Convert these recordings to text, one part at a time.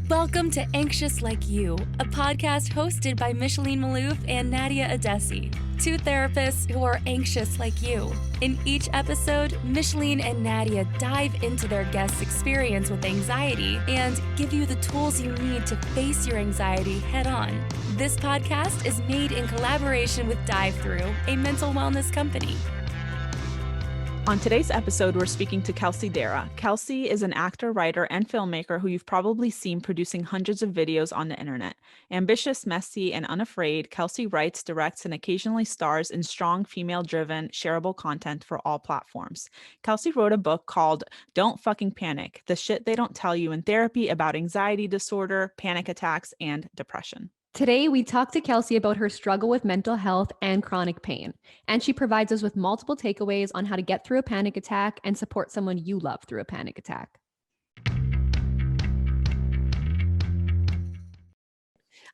Welcome to Anxious Like You, a podcast hosted by Micheline Malouf and Nadia Adesi, two therapists who are anxious like you. In each episode, Micheline and Nadia dive into their guests' experience with anxiety and give you the tools you need to face your anxiety head on. This podcast is made in collaboration with Dive Through, a mental wellness company. On today's episode, we're speaking to Kelsey Darragh. Kelsey is an actor, writer, and filmmaker who you've probably seen producing hundreds of videos on the internet. Ambitious, messy, and unafraid, Kelsey writes, directs, and occasionally stars in strong, female-driven, shareable content for all platforms. Kelsey wrote a book called Don't Fucking Panic: The Shit They Don't Tell You in Therapy about anxiety disorder, panic attacks, and depression. Today, we talk to Kelsey about her struggle with mental health and chronic pain, and she provides us with multiple takeaways on how to get through a panic attack and support someone you love through a panic attack.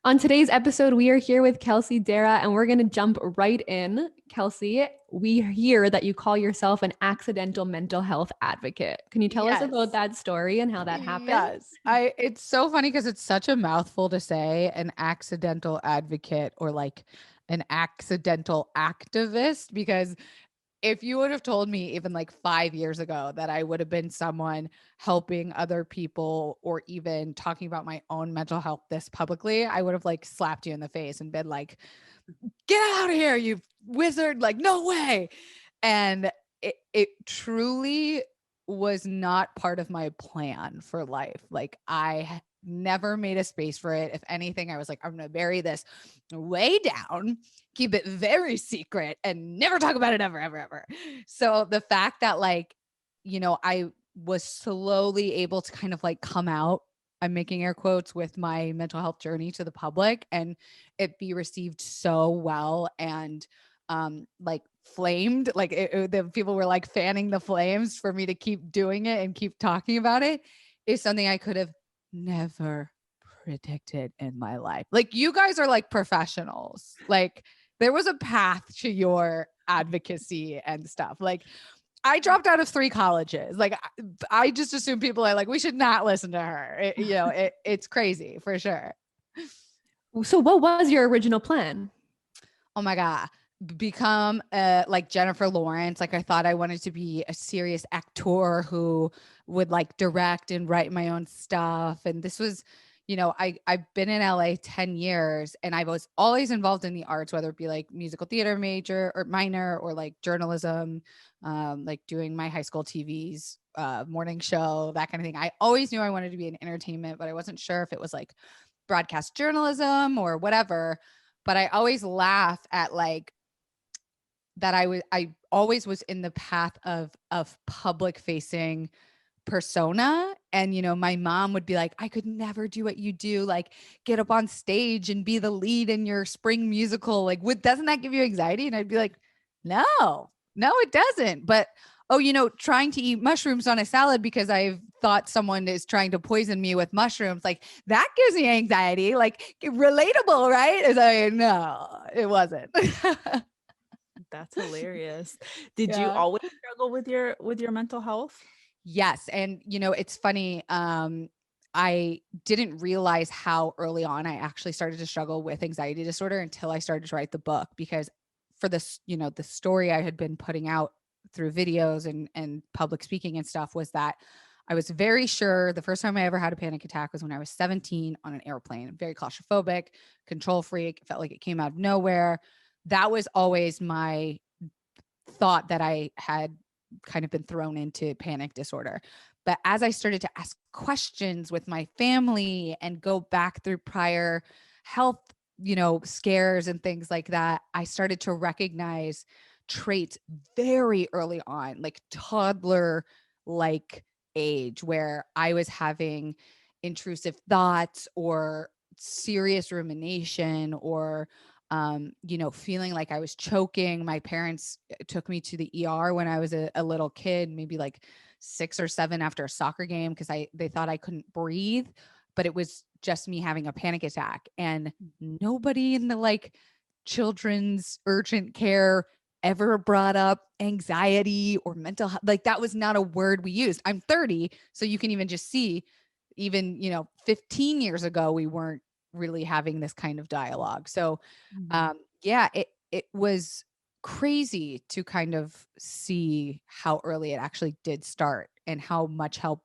On today's episode, we are here with Kelsey Darragh, and we're going to jump right in. Kelsey, we hear that you call yourself an accidental mental health advocate. Can you tell us about that story and how that happened? Yes. It's so funny because it's such a mouthful to say, an accidental advocate or like an accidental activist, because if you would have told me even like 5 years ago that I would have been someone helping other people or even talking about my own mental health this publicly, I would have like slapped you in the face and been like, get out of here, you wizard. Like, no way. And it truly was not part of my plan for life. Like, I never made a space for it. If anything, I was like, I'm going to bury this way down, keep it very secret, and never talk about it ever, ever, ever. So the fact that like, you know, I was slowly able to kind of like come out, I'm making air quotes, with my mental health journey to the public, and it be received so well and like flamed, like the people were like fanning the flames for me to keep doing it and keep talking about it, is something I could have never predicted in my life. Like, you guys are like professionals. Like, there was a path to your advocacy and stuff. Like, I dropped out of 3 colleges. Like, I just assume people are like, we should not listen to her. It's crazy for sure. So what was your original plan? Oh my God. Become like Jennifer Lawrence. Like, I thought I wanted to be a serious actor who would like direct and write my own stuff. And this was, you know, I've been in LA 10 years and I was always involved in the arts, whether it be like musical theater major or minor or like journalism, like doing my high school TV's morning show, that kind of thing. I always knew I wanted to be in entertainment, but I wasn't sure if it was like broadcast journalism or whatever. But I always laugh at like that I always was in the path of public facing persona. And, you know, my mom would be like, I could never do what you do, like get up on stage and be the lead in your spring musical. Like, doesn't that give you anxiety? And I'd be like, no, it doesn't. But, oh, you know, trying to eat mushrooms on a salad because I've thought someone is trying to poison me with mushrooms, like that gives me anxiety. Like, relatable, right? It's like, no, it wasn't. That's hilarious. Did you always struggle with your mental health? Yes. And, you know, it's funny. I didn't realize how early on I actually started to struggle with anxiety disorder until I started to write the book, because for this, you know, the story I had been putting out through videos and public speaking and stuff was that I was very sure the first time I ever had a panic attack was when I was 17 on an airplane. Very claustrophobic, control freak. It felt like it came out of nowhere. That was always my thought, that I had kind of been thrown into panic disorder. But as I started to ask questions with my family and go back through prior health, you know, scares and things like that, I started to recognize traits very early on, like toddler like age, where I was having intrusive thoughts or serious rumination or you know, feeling like I was choking. My parents took me to the ER when I was a little kid, maybe like 6 or 7 after a soccer game, because they thought I couldn't breathe, but it was just me having a panic attack. And nobody in the like children's urgent care ever brought up anxiety or mental health. Like, that was not a word we used. I'm 30, so you can even just see even, 15 years ago, we weren't really having this kind of dialogue. So, yeah, it was crazy to kind of see how early it actually did start and how much help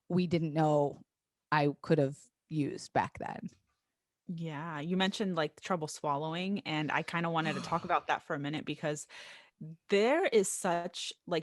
we didn't know I could have used back then. Yeah, you mentioned like trouble swallowing, and I kind of wanted to talk about that for a minute because there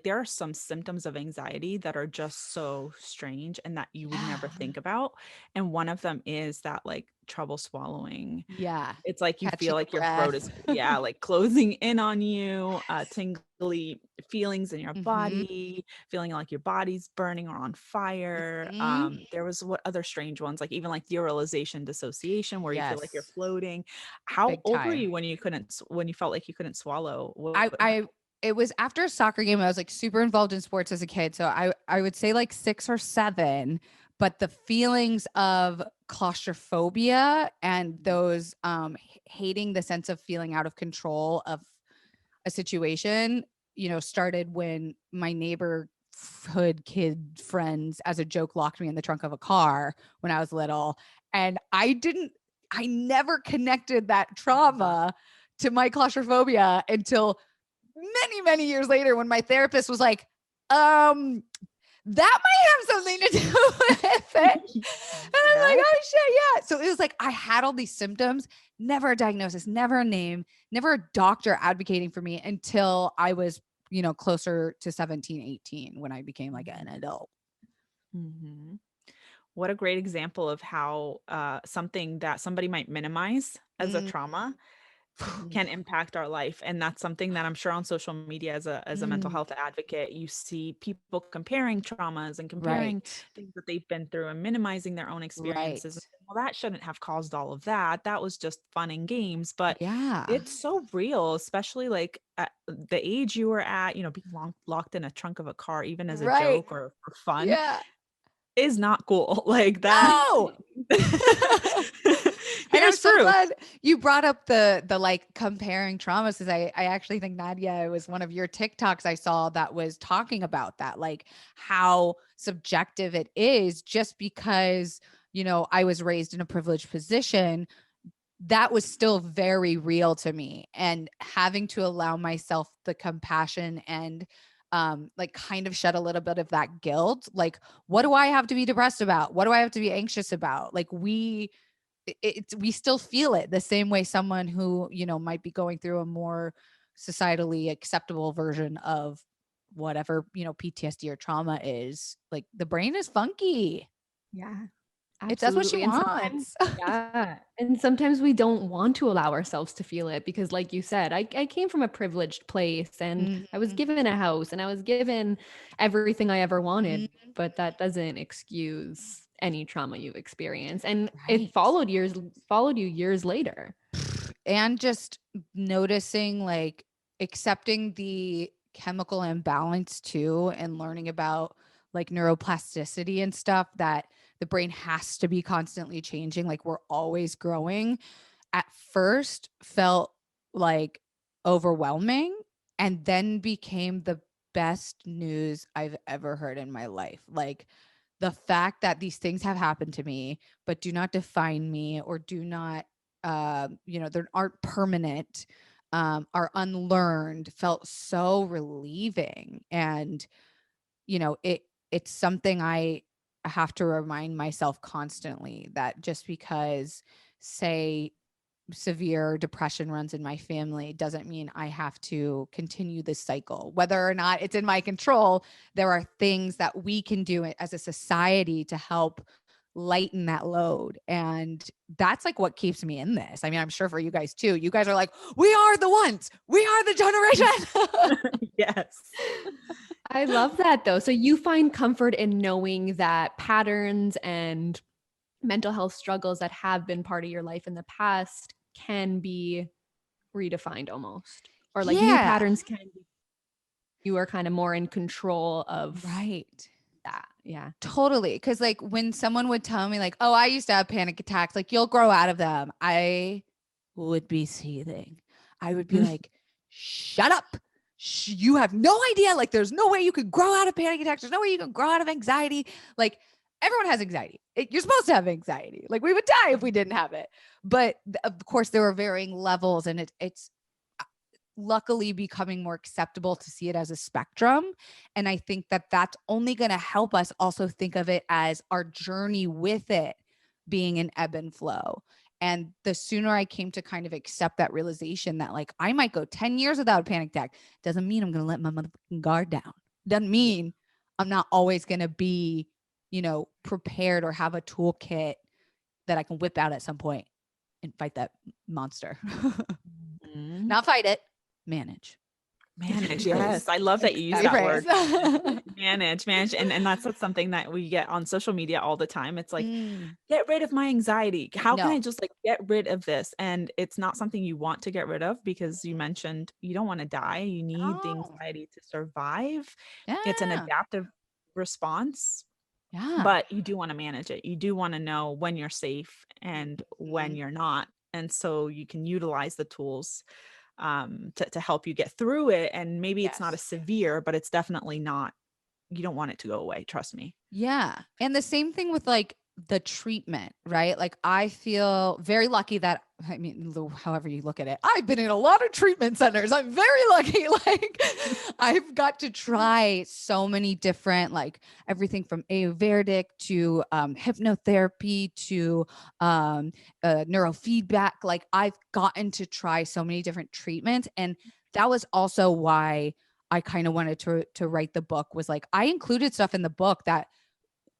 are some symptoms of anxiety that are just so strange and that you would never think about. And one of them is that like trouble swallowing. Yeah. It's like you Catching feel your like your throat breath. is, yeah, like closing in on you, tingly feelings in your Mhm. body, feeling like your body's burning or on fire. Mhm. There was what other strange ones, like even like derealization dissociation, where you feel like you're Yes. floating. How Big old were time. you when when you felt like you couldn't swallow? I it was after a soccer game. I was like super involved in sports as a kid. So I would say like 6 or 7, but the feelings of claustrophobia and those hating the sense of feeling out of control of a situation, started when my neighborhood kid friends as a joke locked me in the trunk of a car when I was little. And I never connected that trauma to my claustrophobia until many, many years later when my therapist was like, that might have something to do with it. And I was like, oh shit, yeah. So it was like I had all these symptoms, never a diagnosis, never a name, never a doctor advocating for me until I was, closer to 17, 18 when I became like an adult. Mhm. What a great example of how something that somebody might minimize as a Mm, trauma mhm, can impact our life. And that's something that I'm sure on social media as a mental mm, health advocate, you see people comparing traumas and comparing right. things that they've been through and minimizing their own Right. experiences. Well, that shouldn't have caused all of that. That was just fun and games. But Yeah. it's so real, especially like at the age you were at, being locked in a trunk of a car, even as a Right. joke or for fun, Yeah. is not cool. Like that. No. And I'm Here's so proof. glad you brought up the like comparing traumas, because I actually think, Nadia, it was one of your TikToks I saw that was talking about that, like how subjective it is just because, I was raised in a privileged position. That was still very real to me, and having to allow myself the compassion and like kind of shed a little bit of that guilt. Like, what do I have to be depressed about? What do I have to be anxious about? Like we still feel it the same way someone who, might be going through a more societally acceptable version of whatever, PTSD or trauma is. Like, the brain is funky. Yeah, It does what she absolutely. And sometimes, wants. yeah. And sometimes we don't want to allow ourselves to feel it because, like you said, I came from a privileged place and I was Mhm. given a house and I was given everything I ever wanted, Mhm. but that doesn't excuse any trauma you've experienced. And it Right. followed you years later. And just noticing, like, accepting the chemical imbalance too, and learning about like neuroplasticity and stuff, that the brain has to be constantly changing, like we're always growing, at first felt like overwhelming, and then became the best news I've ever heard in my life. Like, the fact that these things have happened to me but do not define me, or do not they aren't permanent, are unlearned, felt so relieving. And it's something I have to remind myself constantly, that just because, say, severe depression runs in my family doesn't mean I have to continue this cycle. Whether or not it's in my control, there are things that we can do as a society to help lighten that load. And that's like what keeps me in this. I mean, I'm sure for you guys too. You guys are like, we are the ones, we are the generation. Yes. I love that though. So you find comfort in knowing that patterns and mental health struggles that have been part of your life in the past can be redefined almost, or like new Yeah. patterns can be, you are kind of more in control of Right. that. Yeah. Totally. Cause like when someone would tell me like, oh, I used to have panic attacks, like you'll grow out of them, I would be seething. I would be like, shut up. You have no idea. Like, there's no way you could grow out of panic attacks. There's no way you can grow out of anxiety. Like, everyone has anxiety. You're supposed to have anxiety. Like we would die if we didn't have it. But of course there are varying levels, and it's luckily becoming more acceptable to see it as a spectrum. And I think that that's only going to help us also think of it as our journey with it being an ebb and flow. And the sooner I came to kind of accept that realization that like I might go 10 years without a panic attack, doesn't mean I'm going to let my motherfucking guard down. Doesn't mean I'm not always going to be, prepared or have a toolkit that I can whip out at some point and fight that monster. Mm-hmm. Not fight it, manage. Yes. I love that you use that word. manage. And that's something that we get on social media all the time. It's like, get rid of my anxiety. How can I just like get rid of this? And it's not something you want to get rid of, because you mentioned you don't want to die. You need the anxiety to survive. Yeah. It's an adaptive response. Yeah. But you do want to manage it. You do want to know when you're safe and when you're not. And so you can utilize the tools to help you get through it. And maybe it's not as severe, but it's definitely not, you don't want it to go away. Trust me. Yeah. And the same thing with like the treatment, right? Like I feel very lucky that, I mean, however you look at it, I've been in a lot of treatment centers. I'm very lucky. Like I've got to try so many different, like everything from Ayurvedic to hypnotherapy to neurofeedback. Like I've gotten to try so many different treatments. And that was also why I kind of wanted to write the book, was like, I included stuff in the book that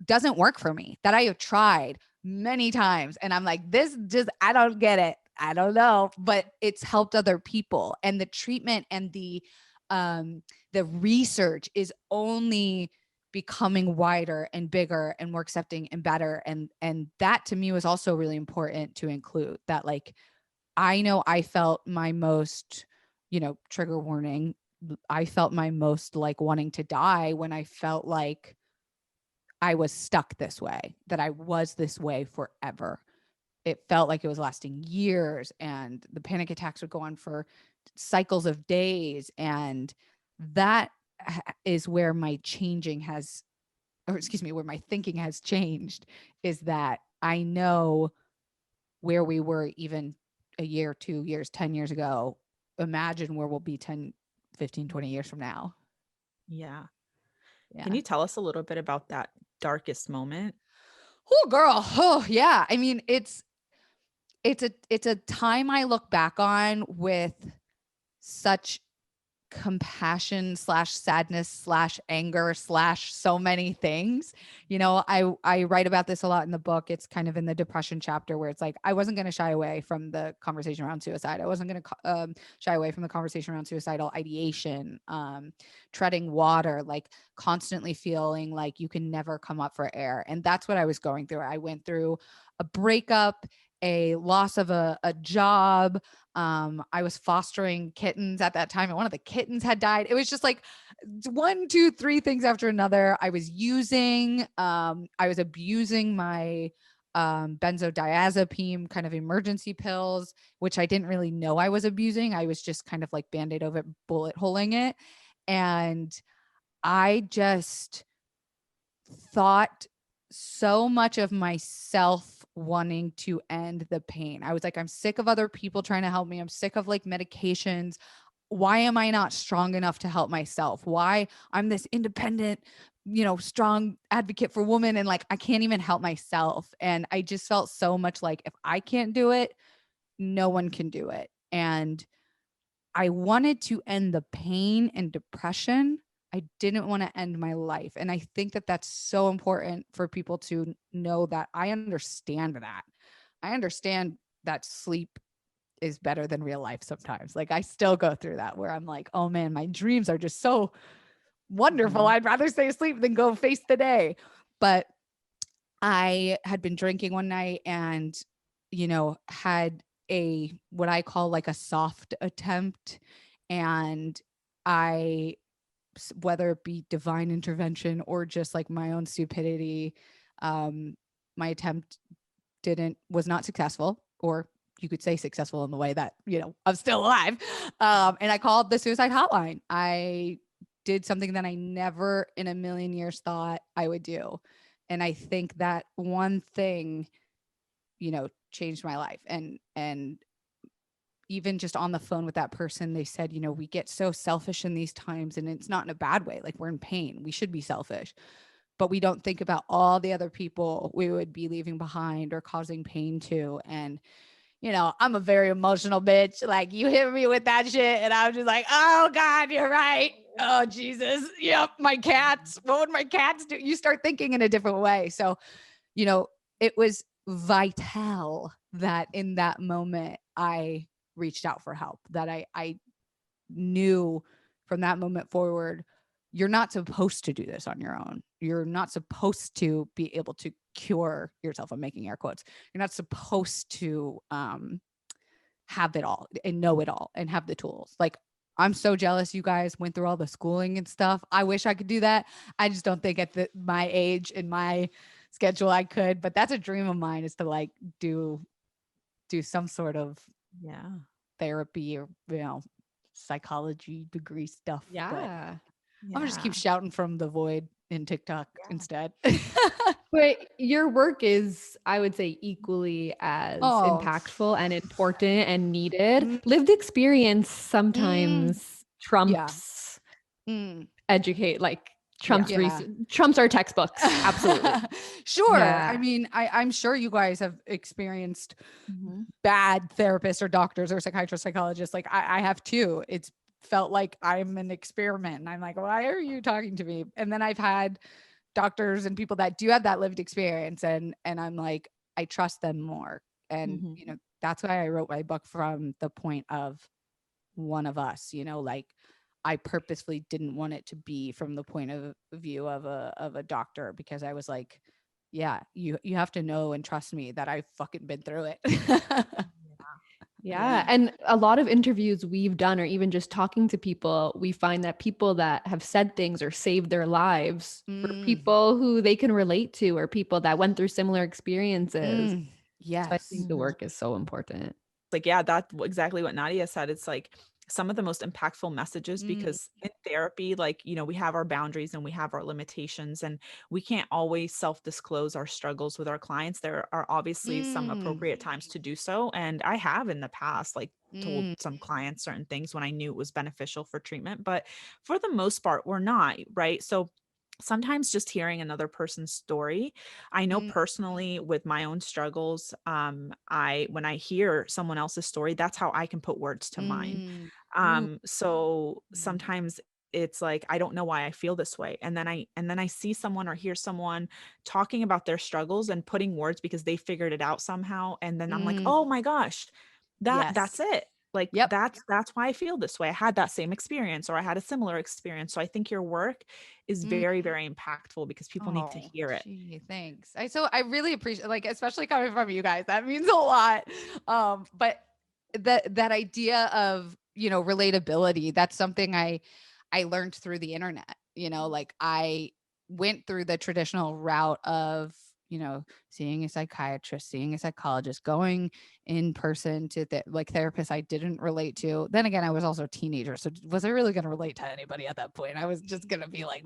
doesn't work for me, that I have tried many times. And I'm like, this just, I don't get it. I don't know, but it's helped other people. And the treatment and the research is only becoming wider and bigger and more accepting and better. And that to me was also really important to include, that like, I know I felt my most, trigger warning. I felt my most like wanting to die when I felt like I was stuck this way, that I was this way forever. It felt like it was lasting years, and the panic attacks would go on for cycles of days. And that is where my thinking has changed, is that I know where we were even a year, 2 years, 10 years ago. Imagine where we'll be 10, 15, 20 years from now. Yeah. Can you tell us a little bit about that darkest moment? Oh, girl. Oh, yeah. I mean, it's a time I look back on with such compassion / sadness / anger / so many things. I write about this a lot in the book. It's kind of in the depression chapter, where it's like, I wasn't going to shy away from the conversation around suicide. I wasn't going to shy away from the conversation around suicidal ideation, treading water, like constantly feeling like you can never come up for air. And that's what I was going through. I went through a breakup, a loss of a job. I was fostering kittens at that time, and one of the kittens had died. It was just like 1, 2, 3 things after another. I was abusing my benzodiazepine kind of emergency pills, which I didn't really know I was abusing. I was just kind of like Band-Aid over bullet holing it. And I just thought so much of myself wanting to end the pain. I was like, I'm sick of other people trying to help me. I'm sick of like medications. Why am I not strong enough to help myself? Why I'm this independent, strong advocate for women, and like, I can't even help myself. And I just felt so much like, if I can't do it, no one can do it. And I wanted to end the pain and depression. I didn't want to end my life. And I think that that's so important for people to know, that I understand that. I understand that sleep is better than real life sometimes. Like I still go through that, where I'm like, oh man, my dreams are just so wonderful. I'd rather stay asleep than go face the day. But I had been drinking one night and, had what I call like a soft attempt. And whether it be divine intervention or just like my own stupidity, my attempt was not successful, or you could say successful in the way that, I'm still alive. And I called the Suicide Hotline. I did something that I never in a million years thought I would do. And I think that one thing, changed my life. And even just on the phone with that person, they said, we get so selfish in these times, and it's not in a bad way. Like, we're in pain. We should be selfish, but we don't think about all the other people we would be leaving behind or causing pain to. And, I'm a very emotional bitch. Like, you hit me with that shit and I'm just like, oh God, you're right. Oh Jesus. Yep. My cats. What would my cats do? You start thinking in a different way. So, it was vital that in that moment I reached out for help, that I knew from that moment forward, you're not supposed to do this on your own. You're not supposed to be able to cure yourself. I'm making air quotes. You're not supposed to have it all and know it all and have the tools. Like, I'm so jealous you guys went through all the schooling and stuff. I wish I could do that. I just don't think at my age and my schedule I could, but that's a dream of mine, is to like do some sort of therapy or, psychology degree stuff. Yeah. I'm gonna just keep shouting from the void in TikTok instead. But your work is, I would say, equally as impactful and important and needed. Lived experience sometimes trumps trumps our textbooks. Absolutely. Sure. Yeah. I mean, I'm sure you guys have experienced bad therapists or doctors or psychiatrists, psychologists. Like, I have too. It's felt like I'm an experiment, and I'm like, why are you talking to me? And then I've had doctors and people that do have that lived experience, and I'm like, I trust them more. And that's why I wrote my book from the point of one of us. Like, I purposefully didn't want it to be from the point of view of a doctor, because I was like, yeah, you have to know and trust me that I've fucking been through it. Yeah. And a lot of interviews we've done, or even just talking to people, we find that people that have said things or saved their lives were people who they can relate to, or people that went through similar experiences. Yes. So I think the work is so important. Like, yeah, that's exactly what Nadia said. It's like some of the most impactful messages, because in therapy, like, we have our boundaries and we have our limitations, and we can't always self-disclose our struggles with our clients. There are obviously some appropriate times to do so. And I have in the past, like, told some clients certain things when I knew it was beneficial for treatment, but for the most part, we're not, right? So sometimes just hearing another person's story, I know personally with my own struggles, when I hear someone else's story, that's how I can put words to mine. So sometimes it's like, I don't know why I feel this way. And then I see someone or hear someone talking about their struggles and putting words because they figured it out somehow. And then I'm like, oh my gosh, that's it. Like, that's why I feel this way. I had that same experience, or I had a similar experience. So I think your work is very, very impactful, because people need to hear it. Gee, thanks. I really appreciate, like, especially coming from you guys, that means a lot. But that idea of, relatability, that's something I learned through the internet. Like, I went through the traditional route of, seeing a psychiatrist, seeing a psychologist, going in person to therapists I didn't relate to. Then again, I was also a teenager. So was I really going to relate to anybody at that point? I was just going to be like,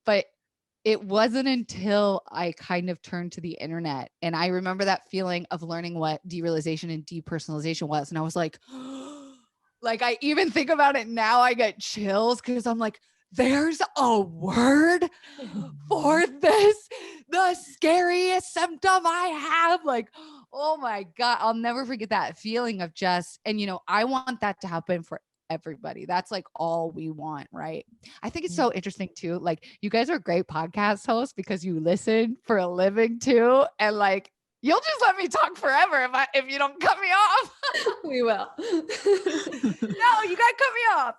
but it wasn't until I kind of turned to the internet, and I remember that feeling of learning what derealization and depersonalization was. And I was like, like, I even think about it now, I get chills, because I'm like, there's a word for this, the scariest symptom I have. Like, oh my God, I'll never forget that feeling of just, and I want that to happen for everybody. That's like all we want, right? I think it's so interesting too. Like, you guys are great podcast hosts because you listen for a living too. And like, you'll just let me talk forever if you don't cut me off. We will. No, you gotta cut me off.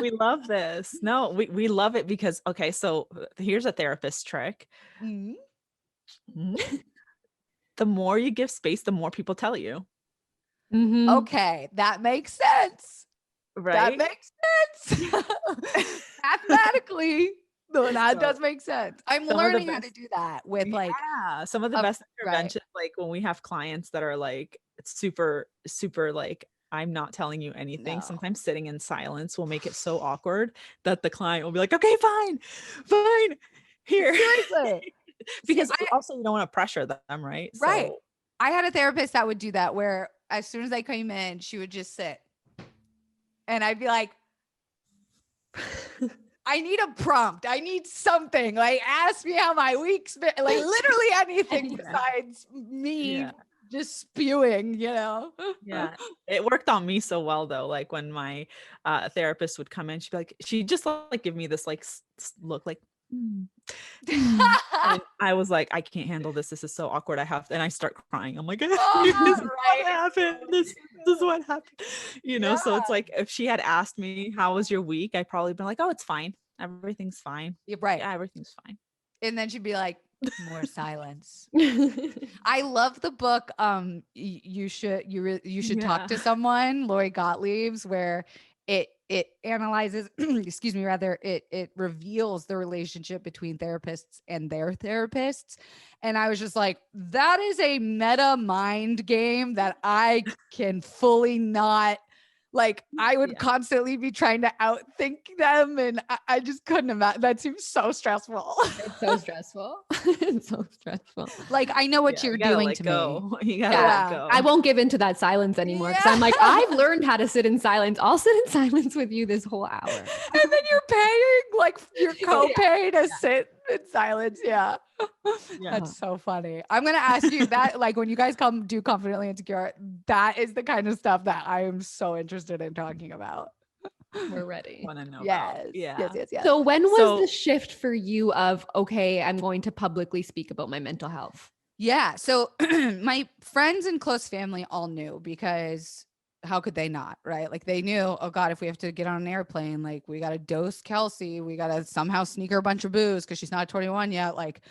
We love this. No, we love it because, okay, so here's a therapist trick. The more you give space, the more people tell you. Okay, that makes sense. Right? That makes sense. Mathematically. No, that does make sense. I'm learning how to do that with some of the best interventions, like when we have clients that are like super, super like, I'm not telling you anything. No. Sometimes sitting in silence will make it so awkward that the client will be like, okay, fine. here. Seriously. Because also you don't want to pressure them, right? Right. So I had a therapist that would do that where as soon as I came in, she would just sit. And I'd be like, I need a prompt. I need something. Like, ask me how my week's been. Like, literally anything besides me just spewing, you know? Yeah. It worked on me so well, though. Like, when my therapist would come in, she'd be like, she'd just like give me this like look like, and I was like, I can't handle this. This is so awkward. And I start crying. I'm like, this is what happened. This is what happened. You know, so it's like, if she had asked me, how was your week? I'd probably been like, oh, it's fine. Everything's fine. You're right. Yeah, everything's fine. And then she'd be like, more silence. I love the book. You should talk to someone, Lori Gottlieb's, where it analyzes, excuse me, rather it reveals the relationship between therapists and their therapists. And I was just like, that is a meta mind game that I can fully not. Like, I would constantly be trying to outthink them, and I just couldn't imagine. That seems so stressful. It's so stressful. It's so stressful. Like, I know what you're doing to me. You gotta let go. I won't give into that silence anymore because I'm like, I've learned how to sit in silence. I'll sit in silence with you this whole hour. And then you're paying like your copay to sit in silence. Yeah. That's so funny. I'm going to ask you that, like, when you guys come do Confidently Insecure, that is the kind of stuff that I am so interested in talking about. We're ready. Want to know? Yes. Yeah. Yes. So when was the shift for you of, okay, I'm going to publicly speak about my mental health? Yeah. So my friends and close family all knew, because how could they not, right? Like, they knew, oh God, if we have to get on an airplane, like, we got to dose Kelsey. We got to somehow sneak her a bunch of booze because she's not 21 yet. Like,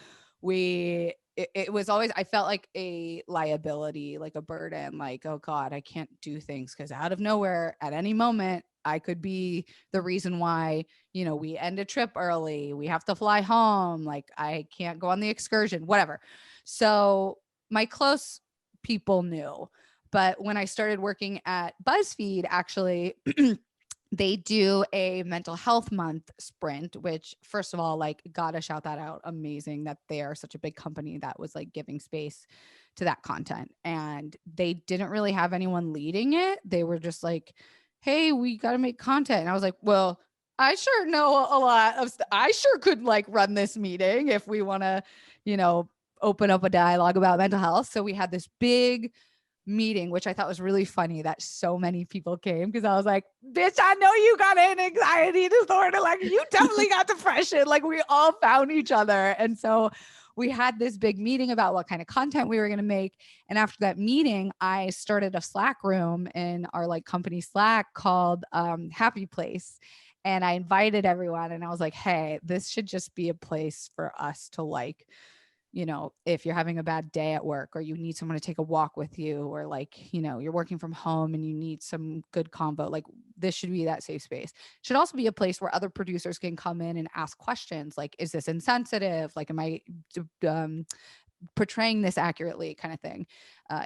it was always, I felt like a liability, like a burden, like, oh God, I can't do things because out of nowhere at any moment, I could be the reason why, you know, we end a trip early. We have to fly home. Like, I can't go on the excursion, whatever. So my close people knew. But when I started working at BuzzFeed, actually, they do a mental health month sprint, which, first of all, like, gotta shout that out. Amazing that they are such a big company that was like giving space to that content. And they didn't really have anyone leading it. They were just like, hey, we got to make content. And I was like, well, I sure know a lot of I sure could like run this meeting if we want to, you know, open up a dialogue about mental health. So we had this big meeting, which I thought was really funny that so many people came, because I was like, bitch, I know you got an anxiety disorder. Like, you definitely got depression. Like, we all found each other. And so we had this big meeting about what kind of content we were going to make. And after that meeting, I started a Slack room in our like company Slack called Happy Place. And I invited everyone, and I was like, hey, this should just be a place for us to, like, you know, if you're having a bad day at work, or you need someone to take a walk with you, or like, you know, you're working from home and you need some good convo, like, this should be that safe space. It should also be a place where other producers can come in and ask questions. Like, is this insensitive? Like, am I portraying this accurately, kind of thing,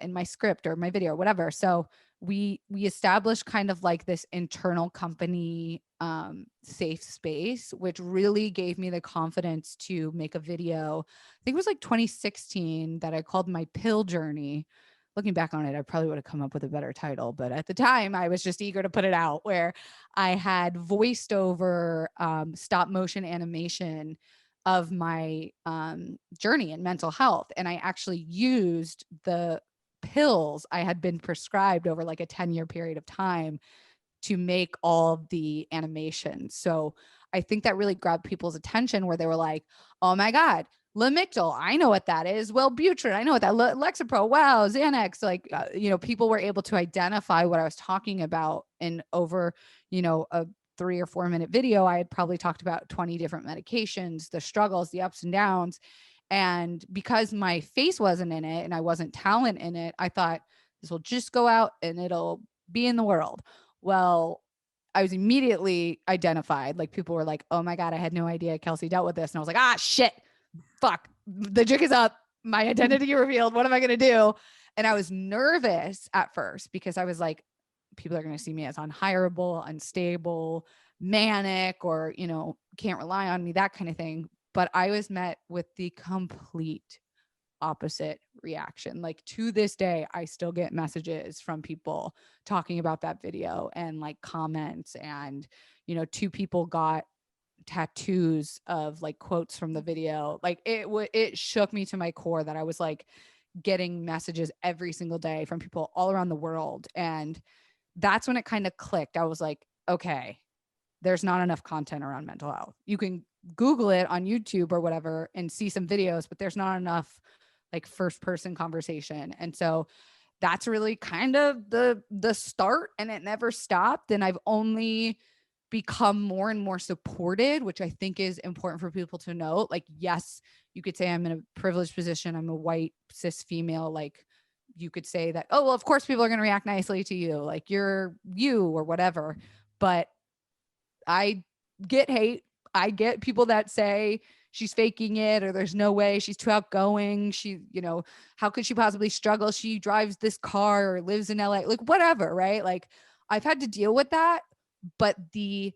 in my script or my video or whatever. So we established kind of like this internal company safe space, which really gave me the confidence to make a video. I think it was like 2016 that I called my pill journey. Looking back on it, I probably would have come up with a better title, but at the time I was just eager to put it out, where I had voiced over stop motion animation of my journey in mental health. And I actually used the pills I had been prescribed over like a 10-year period of time to make all of the animations. So I think that really grabbed people's attention, where they were like, oh my God, Lamictal, I know what that is. Wellbutrin, I know what that Lexapro, wow, Xanax. Like, you know, people were able to identify what I was talking about. And over, you know, a 3 or 4 minute video, I had probably talked about 20 different medications, the struggles, the ups and downs. And because my face wasn't in it and I wasn't talent in it, I thought this will just go out and it'll be in the world. Well, I was immediately identified. Like, people were like, oh my God, I had no idea Kelsey dealt with this. And I was like, ah, shit, fuck, the jig is up. My identity revealed. What am I going to do? And I was nervous at first, because I was like, people are going to see me as unhireable, unstable, manic, or, you know, can't rely on me, that kind of thing. but I was met with the complete opposite reaction. Like to this day, I still get messages from people talking about that video and like comments, and, you know, 2 people got tattoos of like quotes from the video. Like it shook me to my core that I was like getting messages every single day from people all around the world. And that's when it kind of clicked. I was like, okay, there's not enough content around mental health. You can Google it on YouTube or whatever and see some videos, but there's not enough like first person conversation. And so that's really kind of the start, and it never stopped. And I've only become more and more supported, which I think is important for people to know. Like, yes, you could say I'm in a privileged position. I'm a white cis female. Like, you could say that, oh, well, of course people are going to react nicely to you. Like you're you or whatever. But I get hate. I get people that say she's faking it, or there's no way, she's too outgoing. She, you know, how could she possibly struggle? She drives this car or lives in LA, like whatever, right? Like I've had to deal with that, but the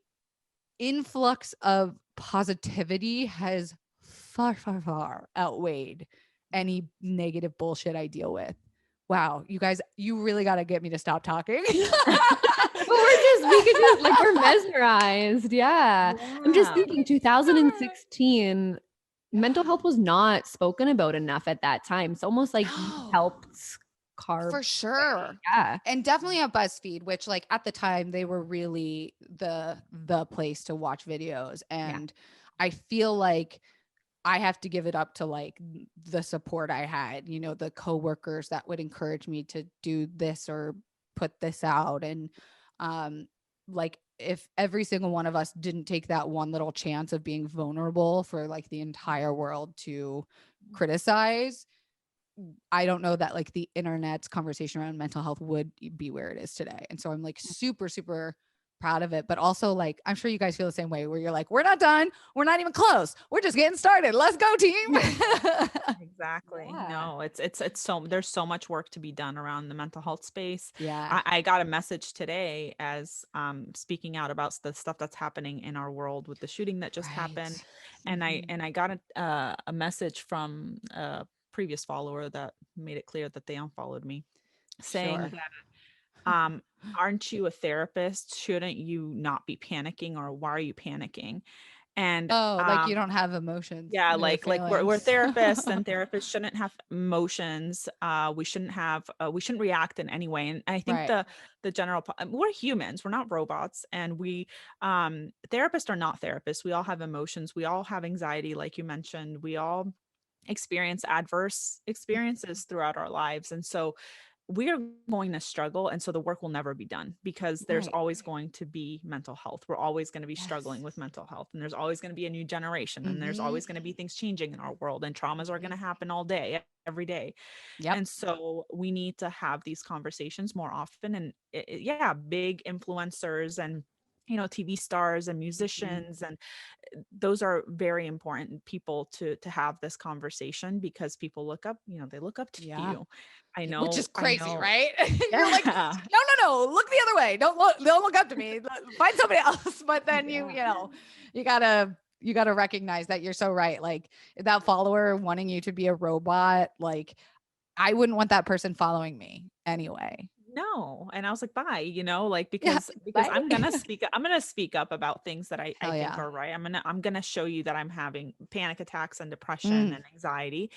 influx of positivity has far, far, far outweighed any negative bullshit I deal with. Wow, you guys, you really got to get me to stop talking. We could just like, we're mesmerized. Yeah. I'm just thinking 2016, mental health was not spoken about enough at that time. It's almost like you helped carve for sure. Yeah. And definitely at BuzzFeed, which like at the time they were really the place to watch videos. And I feel like I have to give it up to like the support I had, you know, the coworkers that would encourage me to do this or put this out. And like if every single one of us didn't take that one little chance of being vulnerable for like the entire world to criticize, I don't know that like the internet's conversation around mental health would be where it is today. And so I'm like super, super proud of it. But also like, I'm sure you guys feel the same way, where you're like, we're not done. We're not even close. We're just getting started. Let's go, team. Exactly. Yeah. No, it's so, there's so much work to be done around the mental health space. Yeah. I got a message today as speaking out about the stuff that's happening in our world with the shooting that just happened. And I got a message from a previous follower that made it clear that they unfollowed me, saying that aren't you a therapist? Shouldn't you not be panicking, or why are you panicking? And like you don't have emotions. yeah, or like we're feelings. therapists, and therapists shouldn't have emotions. We shouldn't react in any way. And I think the general we're humans, we're not robots, and we therapists are not therapists. We all have emotions. We all have anxiety, like you mentioned. We all experience adverse experiences throughout our lives. And so we are going to struggle. And so the work will never be done, because there's always going to be mental health. We're always going to be struggling with mental health, and there's always going to be a new generation, and there's always going to be things changing in our world, and traumas are going to happen all day, every day. And so we need to have these conversations more often. And big influencers and, you know, TV stars and musicians, and those are very important people to have this conversation, because people look up, you know, they look up to you. I know, which is crazy, right? You're like, no, look the other way. Don't look up to me. Find somebody else. But then you gotta recognize that you're so right. Like that follower wanting you to be a robot, like I wouldn't want that person following me anyway. No. And I was like, bye, you know, like, because I'm going to speak up about things that I think are right. I'm going to show you that I'm having panic attacks and depression and anxiety.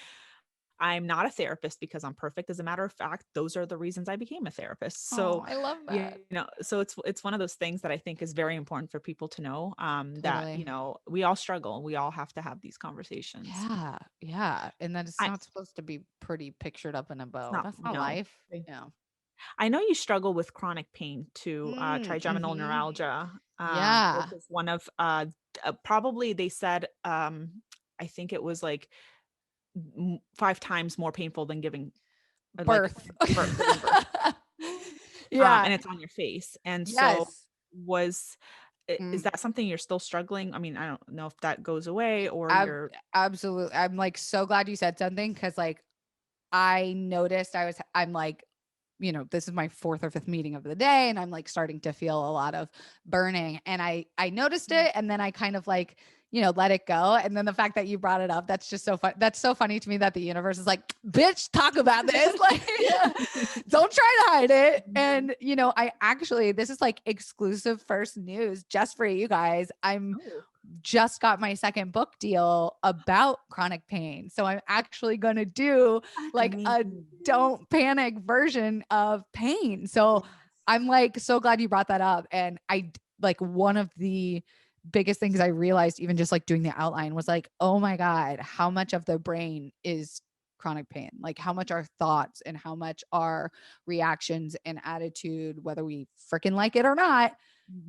I'm not a therapist because I'm perfect. As a matter of fact, those are the reasons I became a therapist. So I love that. You know, so it's one of those things that I think is very important for people to know, that, you know, we all struggle. We all have to have these conversations. Yeah. Yeah. And that it's not supposed to be pretty pictured up in a bow. That's not life. No. I know you struggle with chronic pain too, trigeminal neuralgia. Which is one of probably, they said, I think it was like 5 times more painful than giving birth. And it's on your face. And so is that something you're still struggling? I mean, I don't know if that goes away or you're absolutely. I'm like so glad you said something, because like I noticed I'm like, you know, this is my 4th or 5th meeting of the day, and I'm like starting to feel a lot of burning, and I noticed it, and then I kind of like, let it go. And then the fact that you brought it up, that's just so fun. That's so funny to me that the universe is like, bitch, talk about this. Like, don't try to hide it. And, this is like exclusive first news just for you guys. I'm just got my second book deal about chronic pain. So I'm actually going to do like a don't panic version of pain. So I'm like, so glad you brought that up. And I like one of the biggest things I realized, even just like doing the outline, was like, oh my God, how much of the brain is chronic pain? Like how much our thoughts and how much our reactions and attitude, whether we freaking like it or not,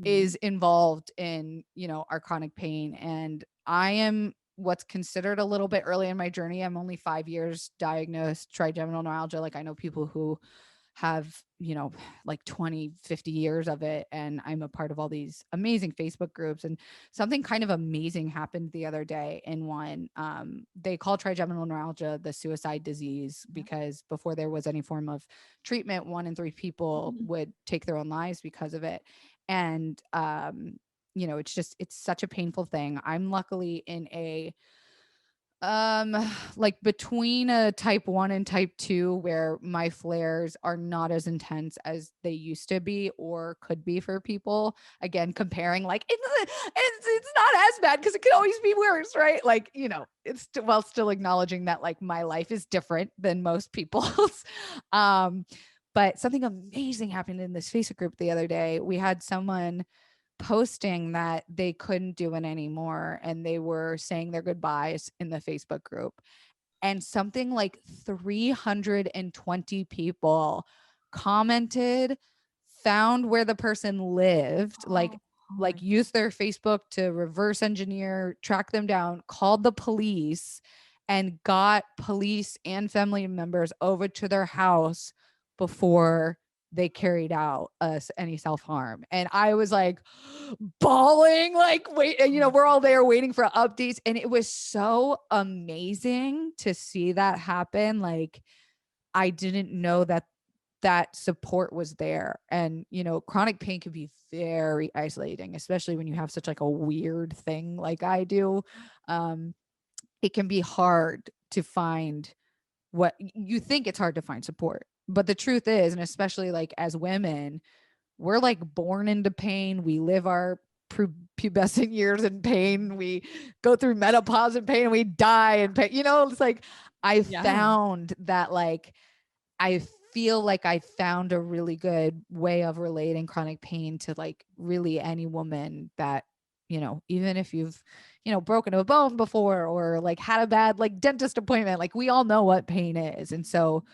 is involved in, our chronic pain. And I am what's considered a little bit early in my journey. I'm only 5 years diagnosed trigeminal neuralgia. Like I know people who have, like 20, 50 years of it. And I'm a part of all these amazing Facebook groups. And something kind of amazing happened the other day in one. They call trigeminal neuralgia the suicide disease because before there was any form of treatment, 1 in 3 people would take their own lives because of it. And, it's such a painful thing. I'm luckily in a like between a type 1 and type 2 where my flares are not as intense as they used to be or could be for people. Again, comparing like it's not as bad because it could always be worse, right? Like, it's while still acknowledging that like my life is different than most people's. But something amazing happened in this Facebook group the other day. We had someone posting that they couldn't do it anymore and they were saying their goodbyes in the Facebook group, and something like 320 people commented, found where the person lived, like used their Facebook to reverse engineer, track them down, called the police, and got police and family members over to their house before they carried out any self-harm. And I was like bawling, like, wait, we're all there waiting for updates. And it was so amazing to see that happen. Like, I didn't know that support was there. And, chronic pain can be very isolating, especially when you have such like a weird thing like I do. It can be hard to find what you think. It's hard to find support. But the truth is, and especially like as women, we're like born into pain. We live our pubescent years in pain. We go through menopause in pain and we die in pain. It's like I found that like I feel like I found a really good way of relating chronic pain to like really any woman that, even if you've, broken a bone before or like had a bad like dentist appointment, like we all know what pain is. And so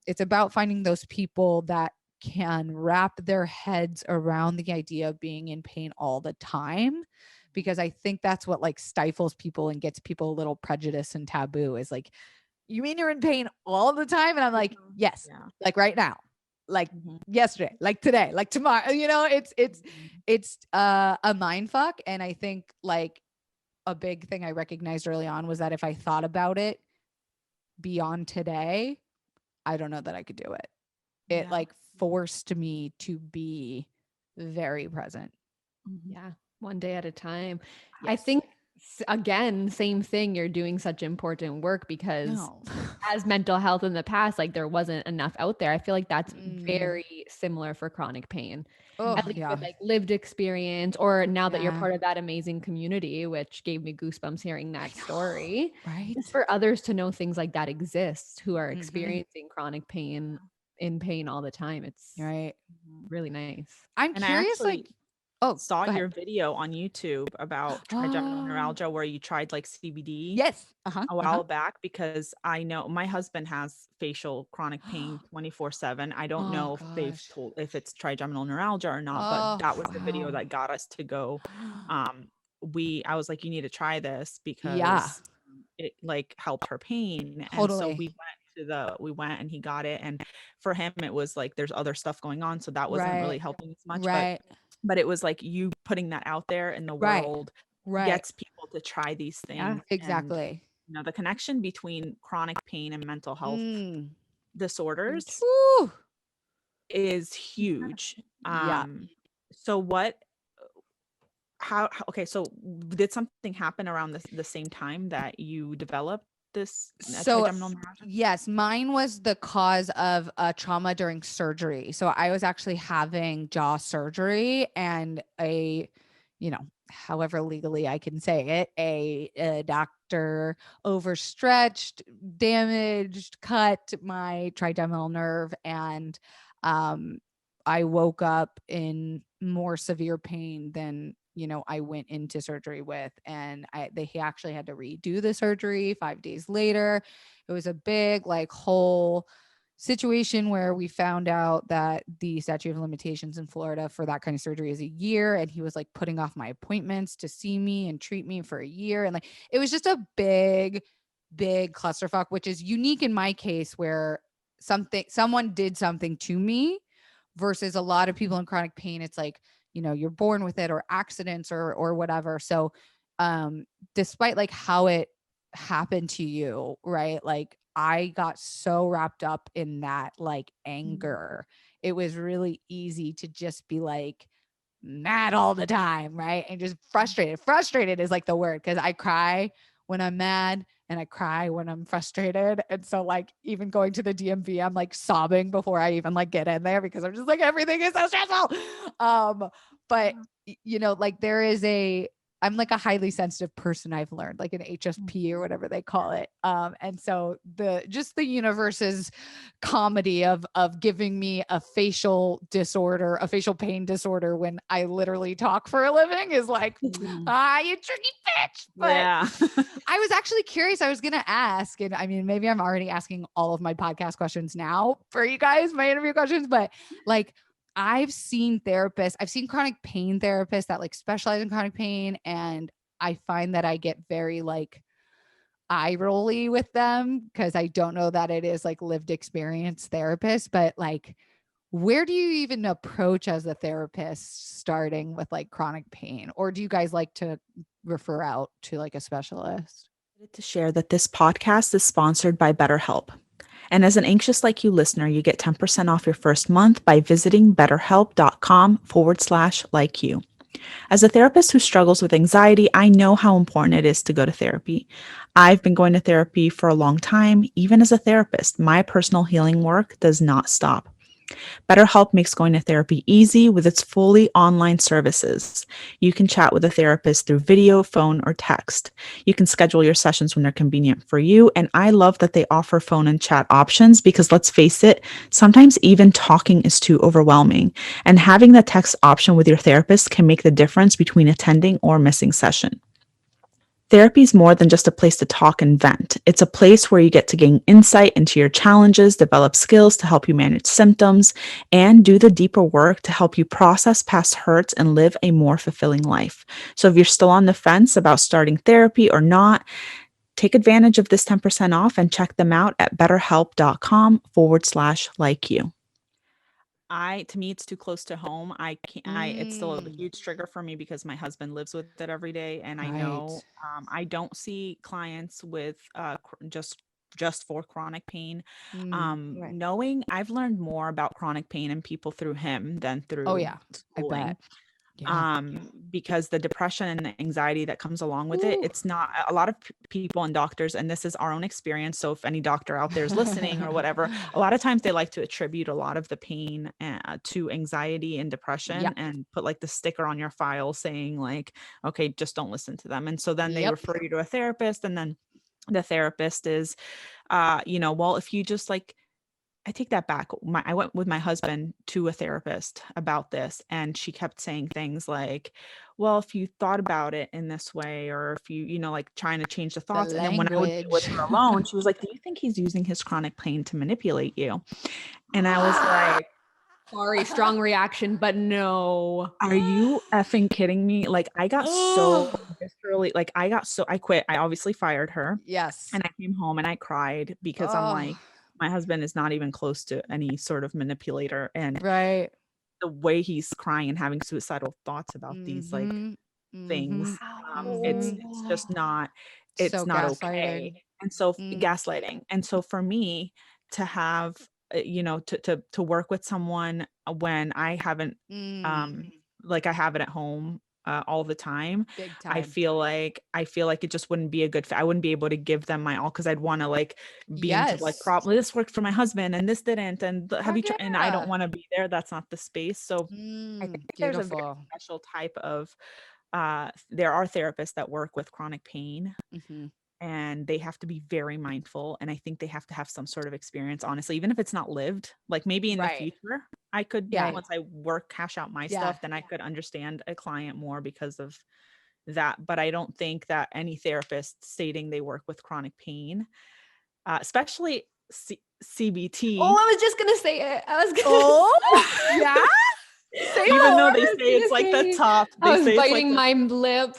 it's about finding those people that can wrap their heads around the idea of being in pain all the time, because I think that's what like stifles people and gets people a little prejudiced and taboo is like, you mean you're in pain all the time? And I'm like, yes, like right now, like yesterday, like today, like tomorrow, it's a mind fuck. And I think like a big thing I recognized early on was that if I thought about it beyond today, I don't know that I could do it. It like forced me to be very present. Yeah. One day at a time. Yes. I think again, same thing. You're doing such important work because as mental health in the past, like there wasn't enough out there. I feel like that's very similar for chronic pain. At least with like lived experience, or now that you're part of that amazing community, which gave me goosebumps hearing that story. Right. Just for others to know things like that exist who are experiencing chronic pain, in pain all the time. It's really nice. I'm curious, like, saw your video on YouTube about trigeminal neuralgia where you tried like CBD a while back, because I know my husband has facial chronic pain 24/7. I don't know if they've told if it's trigeminal neuralgia or not, but that was the video that got us to go. I was like, you need to try this because it like helped her pain. And so we went and he got it. And for him, it was like, there's other stuff going on. So that wasn't really helping as much, but it was like you putting that out there in the world gets people to try these things. Yeah, exactly. And, the connection between chronic pain and mental health disorders is huge. So okay, so did something happen around the same time that you developed this So trigeminal neuralgia? yes, mine was the cause of a trauma during surgery. So I was actually having jaw surgery, and however legally I can say it, a doctor overstretched, damaged, cut my trigeminal nerve, and I woke up in more severe pain than I went into surgery with, and he actually had to redo the surgery 5 days later. It was a big whole situation where we found out that the statute of limitations in Florida for that kind of surgery is a year, and he was putting off my appointments to see me and treat me for a year, and it was just a big clusterfuck, which is unique in my case, where someone did something to me versus a lot of people in chronic pain. It's you're born with it, or accidents, or whatever. So despite how it happened to you, right? I got so wrapped up in that anger. It was really easy to just be mad all the time, right? And just frustrated. Frustrated is the word, because I cry when I'm mad and I cry when I'm frustrated. And so even going to the DMV, I'm sobbing before I even get in there, because I'm just everything is so stressful. But there is I'm a highly sensitive person, I've learned, an HSP or whatever they call it. And so the universe's comedy of giving me a facial pain disorder when I literally talk for a living is you tricky bitch. But Yeah. I was actually curious. I was going to ask, and I mean, maybe I'm already asking all of my podcast questions now for you guys, my interview questions, but I've seen therapists, I've seen chronic pain therapists that specialize in chronic pain. And I find that I get very eye rolly with them, because I don't know that it is lived experience therapist. But where do you even approach as a therapist starting with chronic pain? Or do you guys like to refer out to a specialist? To share that this podcast is sponsored by BetterHelp. And as an anxious like you listener, you get 10% off your first month by visiting betterhelp.com/like you. As a therapist who struggles with anxiety, I know how important it is to go to therapy. I've been going to therapy for a long time. Even as a therapist, my personal healing work does not stop. BetterHelp makes going to therapy easy with its fully online services. You can chat with a therapist through video, phone, or text. You can schedule your sessions when they're convenient for you. And I love that they offer phone and chat options, because let's face it, sometimes even talking is too overwhelming. And having the text option with your therapist can make the difference between attending or missing session. Therapy is more than just a place to talk and vent. It's a place where you get to gain insight into your challenges, develop skills to help you manage symptoms, and do the deeper work to help you process past hurts and live a more fulfilling life. So if you're still on the fence about starting therapy or not, take advantage of this 10% off and check them out at betterhelp.com/like you. To me, it's too close to home. I can't, it's still a huge trigger for me because my husband lives with it every day. And I know, I don't see clients with, just for chronic pain. Right. Knowing I've learned more about chronic pain and people through him than through I schooling. bet. Yeah. Because the depression and the anxiety that comes along with it, it's not a lot of people and doctors, and this is our own experience. So if any doctor out there is listening or whatever, a lot of times they like to attribute a lot of the pain to anxiety and depression, and put the sticker on your file saying okay, just don't listen to them. And so then they refer you to a therapist, and then the therapist is, well, if you just I take that back. I went with my husband to a therapist about this, and she kept saying things well, if you thought about it in this way, or if you, trying to change the thoughts. And then when I would be with her alone, she was like, do you think he's using his chronic pain to manipulate you? And I was like, sorry, strong reaction, but no. Are you effing kidding me? I got so viscerally, I quit. I obviously fired her. Yes. And I came home and I cried because I'm like, my husband is not even close to any sort of manipulator. And right. the way he's crying and having suicidal thoughts about these things, it's just not, it's so not gaslighting. okay. And so gaslighting. And so for me to have, to work with someone when I haven't, I have it at home, all the time. Big time. I feel like it just wouldn't be a good fit. I wouldn't be able to give them my all because I'd want to like be into like probably this worked for my husband and this didn't, and have you and I don't want to be there. That's not the space. So I think there's a very special type of there are therapists that work with chronic pain. And they have to be very mindful. And I think they have to have some sort of experience, honestly, even if it's not lived. Like maybe in the future, I could, once I cash out my stuff, then I could understand a client more because of that. But I don't think that any therapist stating they work with chronic pain, especially CBT. Oh, I was just going to say it. I was going to Even though they say it's like the top. I was biting my lip.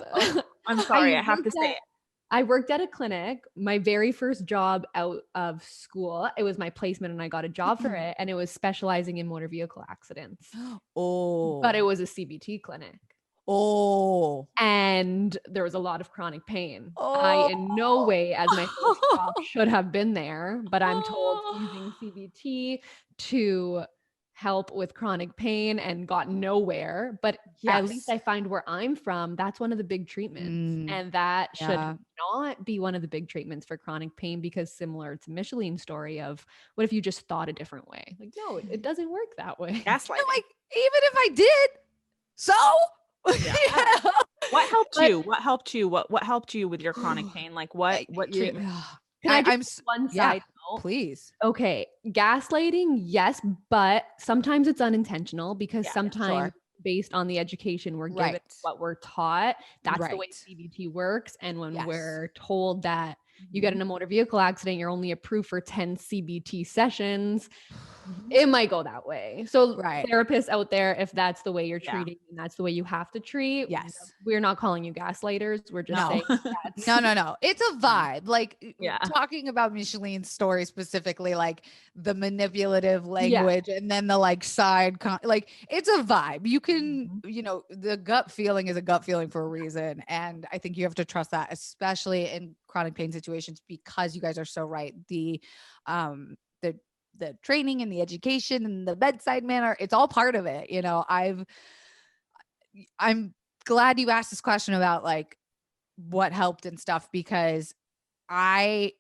I'm sorry, I have to say it. I worked at a clinic, my very first job out of school. It was my placement and I got a job for it. And it was specializing in motor vehicle accidents. But it was a CBT clinic. And there was a lot of chronic pain. I in no way as my first job should have been there, but I'm told using CBT to help with chronic pain and got nowhere. But at least I find where I'm from, that's one of the big treatments. And that should not be one of the big treatments for chronic pain, because similar to Micheline's story of what if you just thought a different way? Like, no, it doesn't work that way. That's like, even if I did, so what helped you? What helped you with your chronic pain? Like what treatment? Can I just one side note? Please. Okay. Gaslighting, yes, but sometimes it's unintentional because sometimes based on the education we're given, what we're taught, that's the way CBT works. And when we're told that you get in a motor vehicle accident, you're only approved for 10 CBT sessions, it might go that way. So therapists out there, if that's the way you're treating and that's the way you have to treat, we're not calling you gaslighters. We're just saying no. It's a vibe. Like talking about Micheline's story specifically, like the manipulative language and then the like like it's a vibe. You can, the gut feeling is a gut feeling for a reason. And I think you have to trust that, especially in chronic pain situations, because you guys are so right. The training and the education and the bedside manner, it's all part of it. I'm glad you asked this question about like what helped and stuff, because I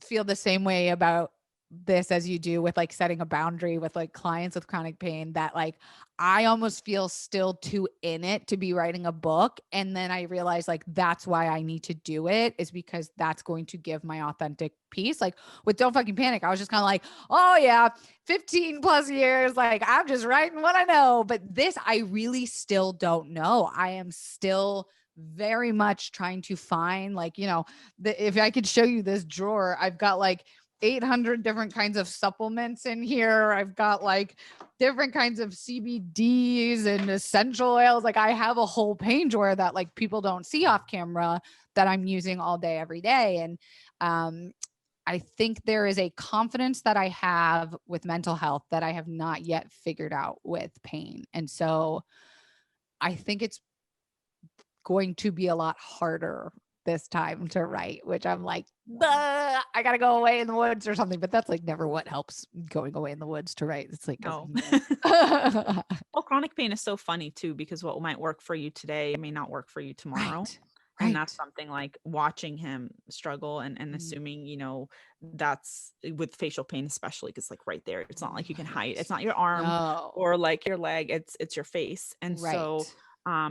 feel the same way about this as you do with like setting a boundary with like clients with chronic pain, that like I almost feel still too in it to be writing a book. And then I realize like that's why I need to do it, is because that's going to give my authentic piece. Like with Don't Fucking Panic, I was just kind of like, oh yeah, 15 plus years, like I'm just writing what I know. But this, I really still don't know. I am still very much trying to find like, if I could show you this drawer, I've got like 800 different kinds of supplements in here. I've got like different kinds of CBDs and essential oils. Like I have a whole pain drawer that like people don't see off camera that I'm using all day, every day. And I think there is a confidence that I have with mental health that I have not yet figured out with pain. And so I think it's going to be a lot harder this time to write, which I'm like, I gotta go away in the woods or something. But that's like never what helps, going away in the woods to write. It's like, no. Well, chronic pain is so funny too, because what might work for you today may not work for you tomorrow. And that's something like watching him struggle and assuming, that's with facial pain, especially because like right there, it's not like you can hide. It's not your arm or like your leg. It's your face. And so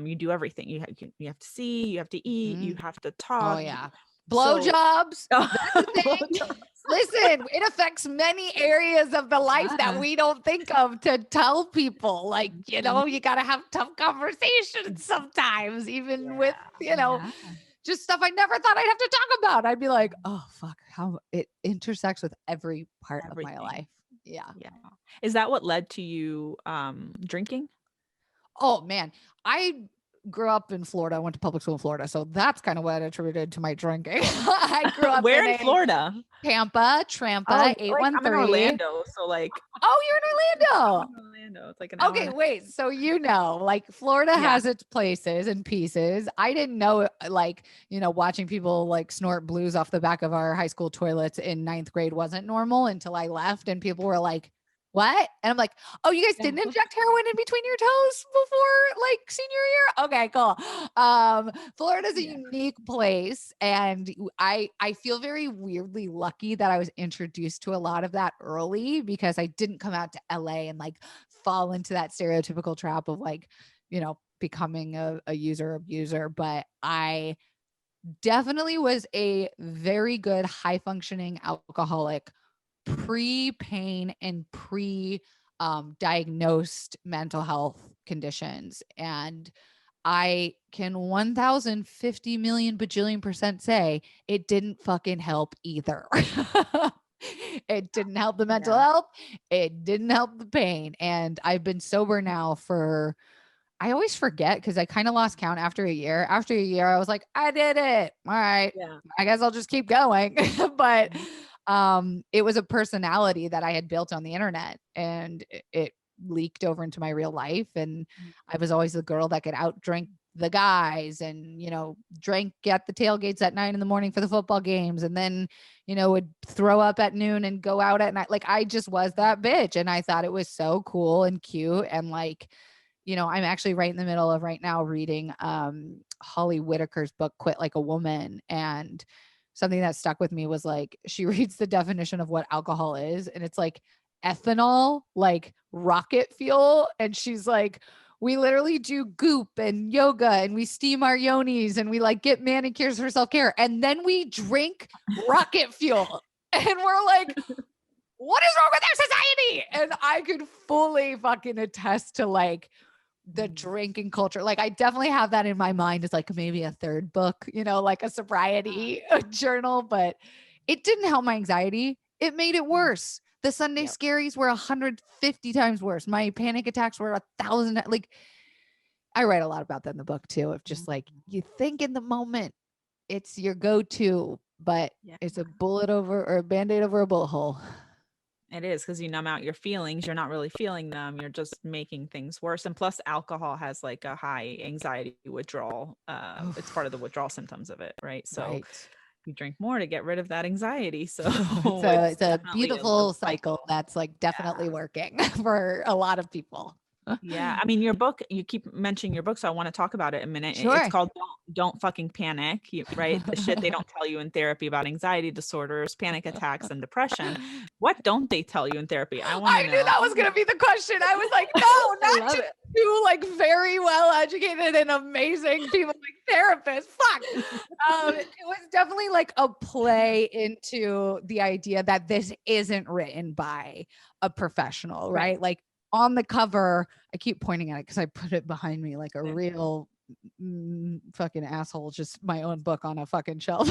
you do everything. You have to see, you have to eat, you have to talk. Oh yeah. Blowjobs. Listen, it affects many areas of the life that we don't think of to tell people. Like, you got to have tough conversations sometimes, even with, just stuff I never thought I'd have to talk about. I'd be like, oh, fuck, how it intersects with every part of my life. Yeah. Is that what led to you drinking? Oh, man. I grew up in Florida. I went to public school in Florida. So that's kind of what attributed to my drinking. I grew up in Florida? Tampa, 813. I'm in Orlando. So like, oh, you're in Orlando. I'm in Orlando. It's like an hour. Okay, wait. So like Florida has its places and pieces. I didn't know, like, watching people like snort blues off the back of our high school toilets in 9th grade wasn't normal until I left, and people were like, what? And I'm like, oh, you guys didn't inject heroin in between your toes before like senior year? Okay, cool. Florida's a unique place. And I feel very weirdly lucky that I was introduced to a lot of that early, because I didn't come out to LA and like fall into that stereotypical trap of like, you know, becoming a user abuser. But I definitely was a very good high functioning alcoholic pre-pain and diagnosed mental health conditions. And I can 1050 million bajillion percent say it didn't fucking help either. It didn't help the mental health. It didn't help the pain. And I've been sober now for, I always forget because I kind of lost count after a year. After a year, I was like, I did it. All right. Yeah. I guess I'll just keep going. But it was a personality that I had built on the internet, and it leaked over into my real life. And I was always the girl that could outdrink the guys and, you know, drank at the tailgates at 9 a.m. for the football games. And then, you know, would throw up at noon and go out at night. Like I just was that bitch. And I thought it was so cool and cute. And like, you know, I'm actually right in the middle of right now reading Holly Whitaker's book, Quit Like a Woman. And something that stuck with me was like, she reads the definition of what alcohol is, and it's like ethanol, like rocket fuel. And she's like, we literally do goop and yoga and we steam our yonis and we like get manicures for self-care. And then we drink rocket fuel. And we're like, what is wrong with our society? And I could fully fucking attest to like the drinking culture. Like I definitely have that in my mind as like maybe a third book, you know, like a sobriety journal, but it didn't help my anxiety. It made it worse. The Sunday scaries were 150 times worse. My panic attacks were 1,000. Like I write a lot about that in the book too, of just like, you think in the moment it's your go-to, but it's a bullet over or a Band-Aid over a bullet hole. It is, because you numb out your feelings. You're not really feeling them. You're just making things worse. And plus alcohol has like a high anxiety withdrawal. It's part of the withdrawal symptoms of it. Right. So you drink more to get rid of that anxiety. So it's a beautiful cycle that's like definitely working for a lot of people. Yeah. I mean, your book, you keep mentioning your book, so I want to talk about it a minute. Sure. It's called Don't Fucking Panic, right? The shit they don't tell you in therapy about anxiety disorders, panic attacks, and depression. What don't they tell you in therapy? I knew that was going to be the question. I was like, no, not just two like very well educated and amazing people like therapists. Fuck. It was definitely like a play into the idea that this isn't written by a professional, right? Like on the cover, I keep pointing at it because I put it behind me like a real fucking asshole, just my own book on a fucking shelf.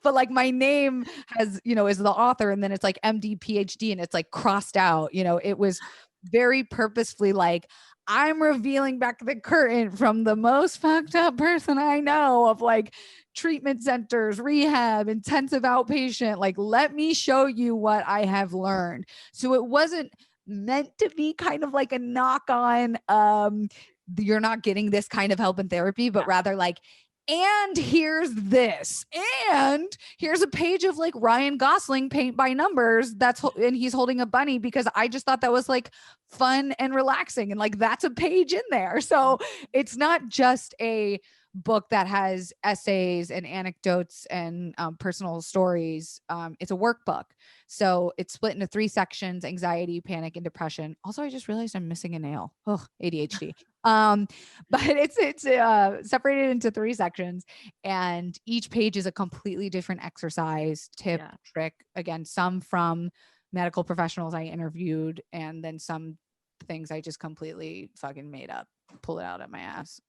But like my name has, you know, is the author, and then it's like MD, PhD, and it's like crossed out. You know, it was very purposefully like, I'm revealing back the curtain from the most fucked up person I know of like treatment centers, rehab, intensive outpatient. Like, let me show you what I have learned. So it wasn't meant to be kind of like a knock on you're not getting this kind of help in therapy, but rather like, and here's this, and here's a page of like Ryan Gosling paint by numbers and he's holding a bunny, because I just thought that was like fun and relaxing, and like that's a page in there. So it's not just a book that has essays and anecdotes and personal stories. It's a workbook. So it's split into 3 sections: anxiety, panic, and depression. Also, I just realized I'm missing a nail. Oh, ADHD. But it's separated into 3 sections, and each page is a completely different exercise, tip, trick. Again, some from medical professionals I interviewed, and then some things I just completely fucking made up, pull it out of my ass.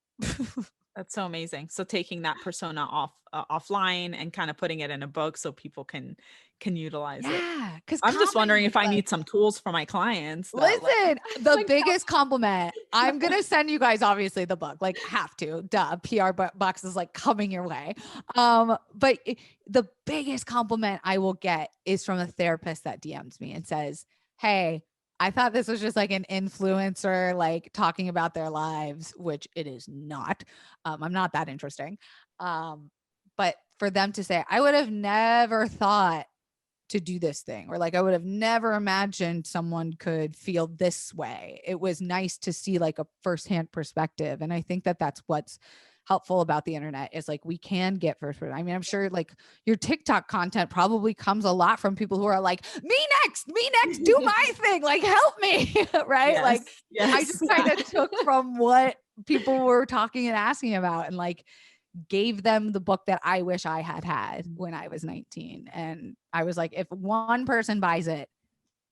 That's so amazing. So taking that persona offline and kind of putting it in a book so people can utilize it. Because I'm just wondering if I need some tools for my clients. Listen, the biggest compliment. I'm gonna send you guys obviously the book. Like, have to. Duh. PR box is like coming your way. But the biggest compliment I will get is from a therapist that DMs me and says, "Hey, I thought this was just like an influencer, like talking about their lives," which it is not. I'm not that interesting. But for them to say, I would have never thought to do this thing, or like I would have never imagined someone could feel this way. It was nice to see like a firsthand perspective. And I think that that's what's helpful about the internet is like we can get first person. I mean, I'm sure like your TikTok content probably comes a lot from people who are like, me next, do my thing, like help me. Right. Yes, Like yes. I just kind of took from what people were talking and asking about and like gave them the book that I wish I had when I was 19. And I was like, if one person buys it,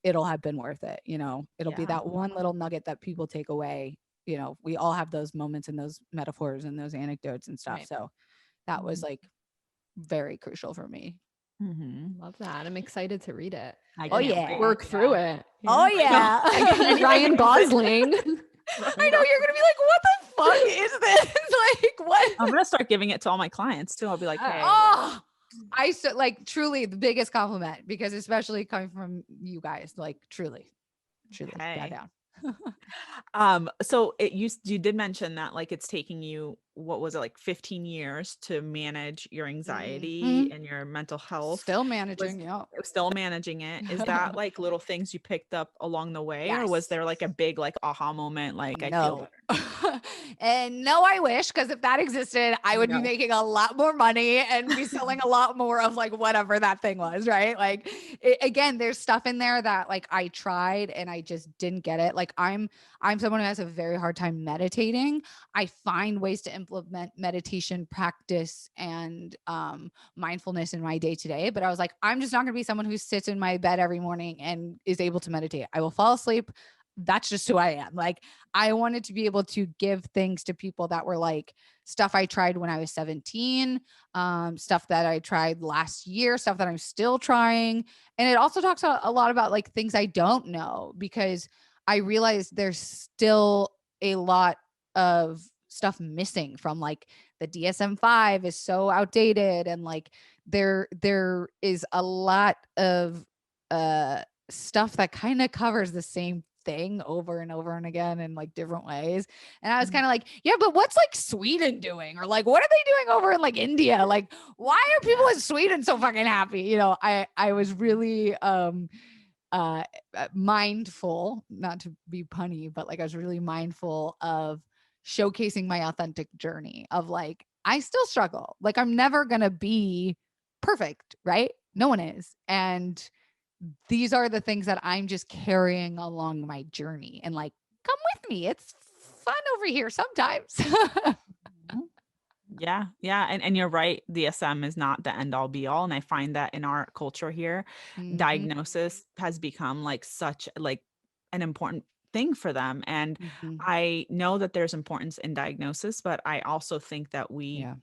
it'll have been worth it. You know, it'll be that one little nugget that people take away. You know, we all have those moments and those metaphors and those anecdotes and stuff. Right. So that was like very crucial for me. Love that. I'm excited to read it. Work through it. Oh yeah. Ryan Gosling. I know you're gonna be like, what the fuck is this? Like, what? I'm gonna start giving it to all my clients too. I'll be like, hey. I like truly the biggest compliment, because especially coming from you guys, like truly, bow down. So you did mention that like it's taking you, what was it, like 15 years to manage your anxiety and your mental health? Still managing it. Is that like little things you picked up along the way? Or was there like a big like aha moment, like I feel better? And no, I wish, because if that existed, I would be making a lot more money and be selling a lot more of like whatever that thing was, right? Like again, there's stuff in there that like I tried and I just didn't get it. Like I'm someone who has a very hard time meditating. I find ways to implement meditation practice and mindfulness in my day to day, but I was like, I'm just not going to be someone who sits in my bed every morning and is able to meditate. I will fall asleep. That's just who I am. Like I wanted to be able to give things to people that were like stuff I tried when I was 17, stuff that I tried last year, stuff that I'm still trying. And it also talks a lot about like things I don't know, because I realized there's still a lot of stuff missing from like the DSM-5 is so outdated. And like there is a lot of stuff that kind of covers the same thing over and over and again in like different ways. And I was kind of like, yeah, but what's like Sweden doing? Or like, what are they doing over in like India? Like, why are people in Sweden so fucking happy? You know, I was really mindful, not to be punny, but like I was really mindful of showcasing my authentic journey of like, I still struggle. Like I'm never going to be perfect, right? No one is. And these are the things that I'm just carrying along my journey, and like, come with me. It's fun over here sometimes. Yeah. And you're right. DSM is not the end all be all. And I find that in our culture here, diagnosis has become like such like an important thing for them. And I know that there's importance in diagnosis, but I also think that we're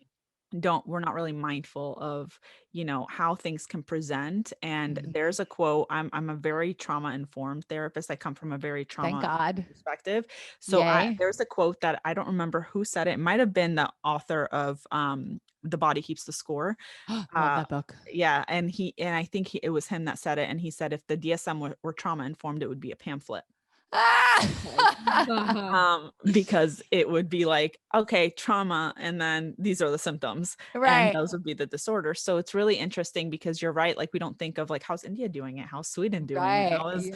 not really mindful of, you know, how things can present. And there's a quote, I'm a very trauma informed therapist. I come from a very trauma perspective. So there's a quote that I don't remember who said it. It might've been the author of The Body Keeps the Score. Love that book. Yeah. And I think it was him that said it. And he said, if the DSM were trauma informed, it would be a pamphlet. Because it would be like, okay, trauma, and then these are the symptoms, and those would be the disorders. So it's really interesting, because you're right, like we don't think of like, how's India doing it, how's Sweden doing it, how is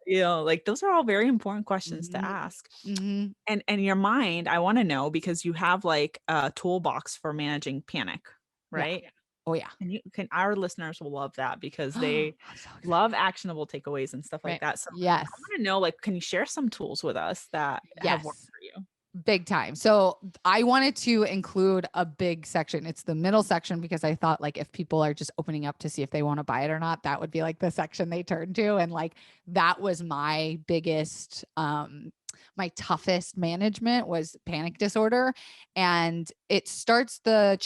you know, like those are all very important questions to ask. And your mind, I want to know, because you have like a toolbox for managing panic, right? Oh yeah. And our listeners will love that, because they love actionable takeaways and stuff like that. So I want to know, like, can you share some tools with us that have worked for you? Big time. So I wanted to include a big section. It's the middle section, because I thought like if people are just opening up to see if they want to buy it or not, that would be like the section they turn to. And like, that was my biggest, my toughest management was panic disorder. And it starts the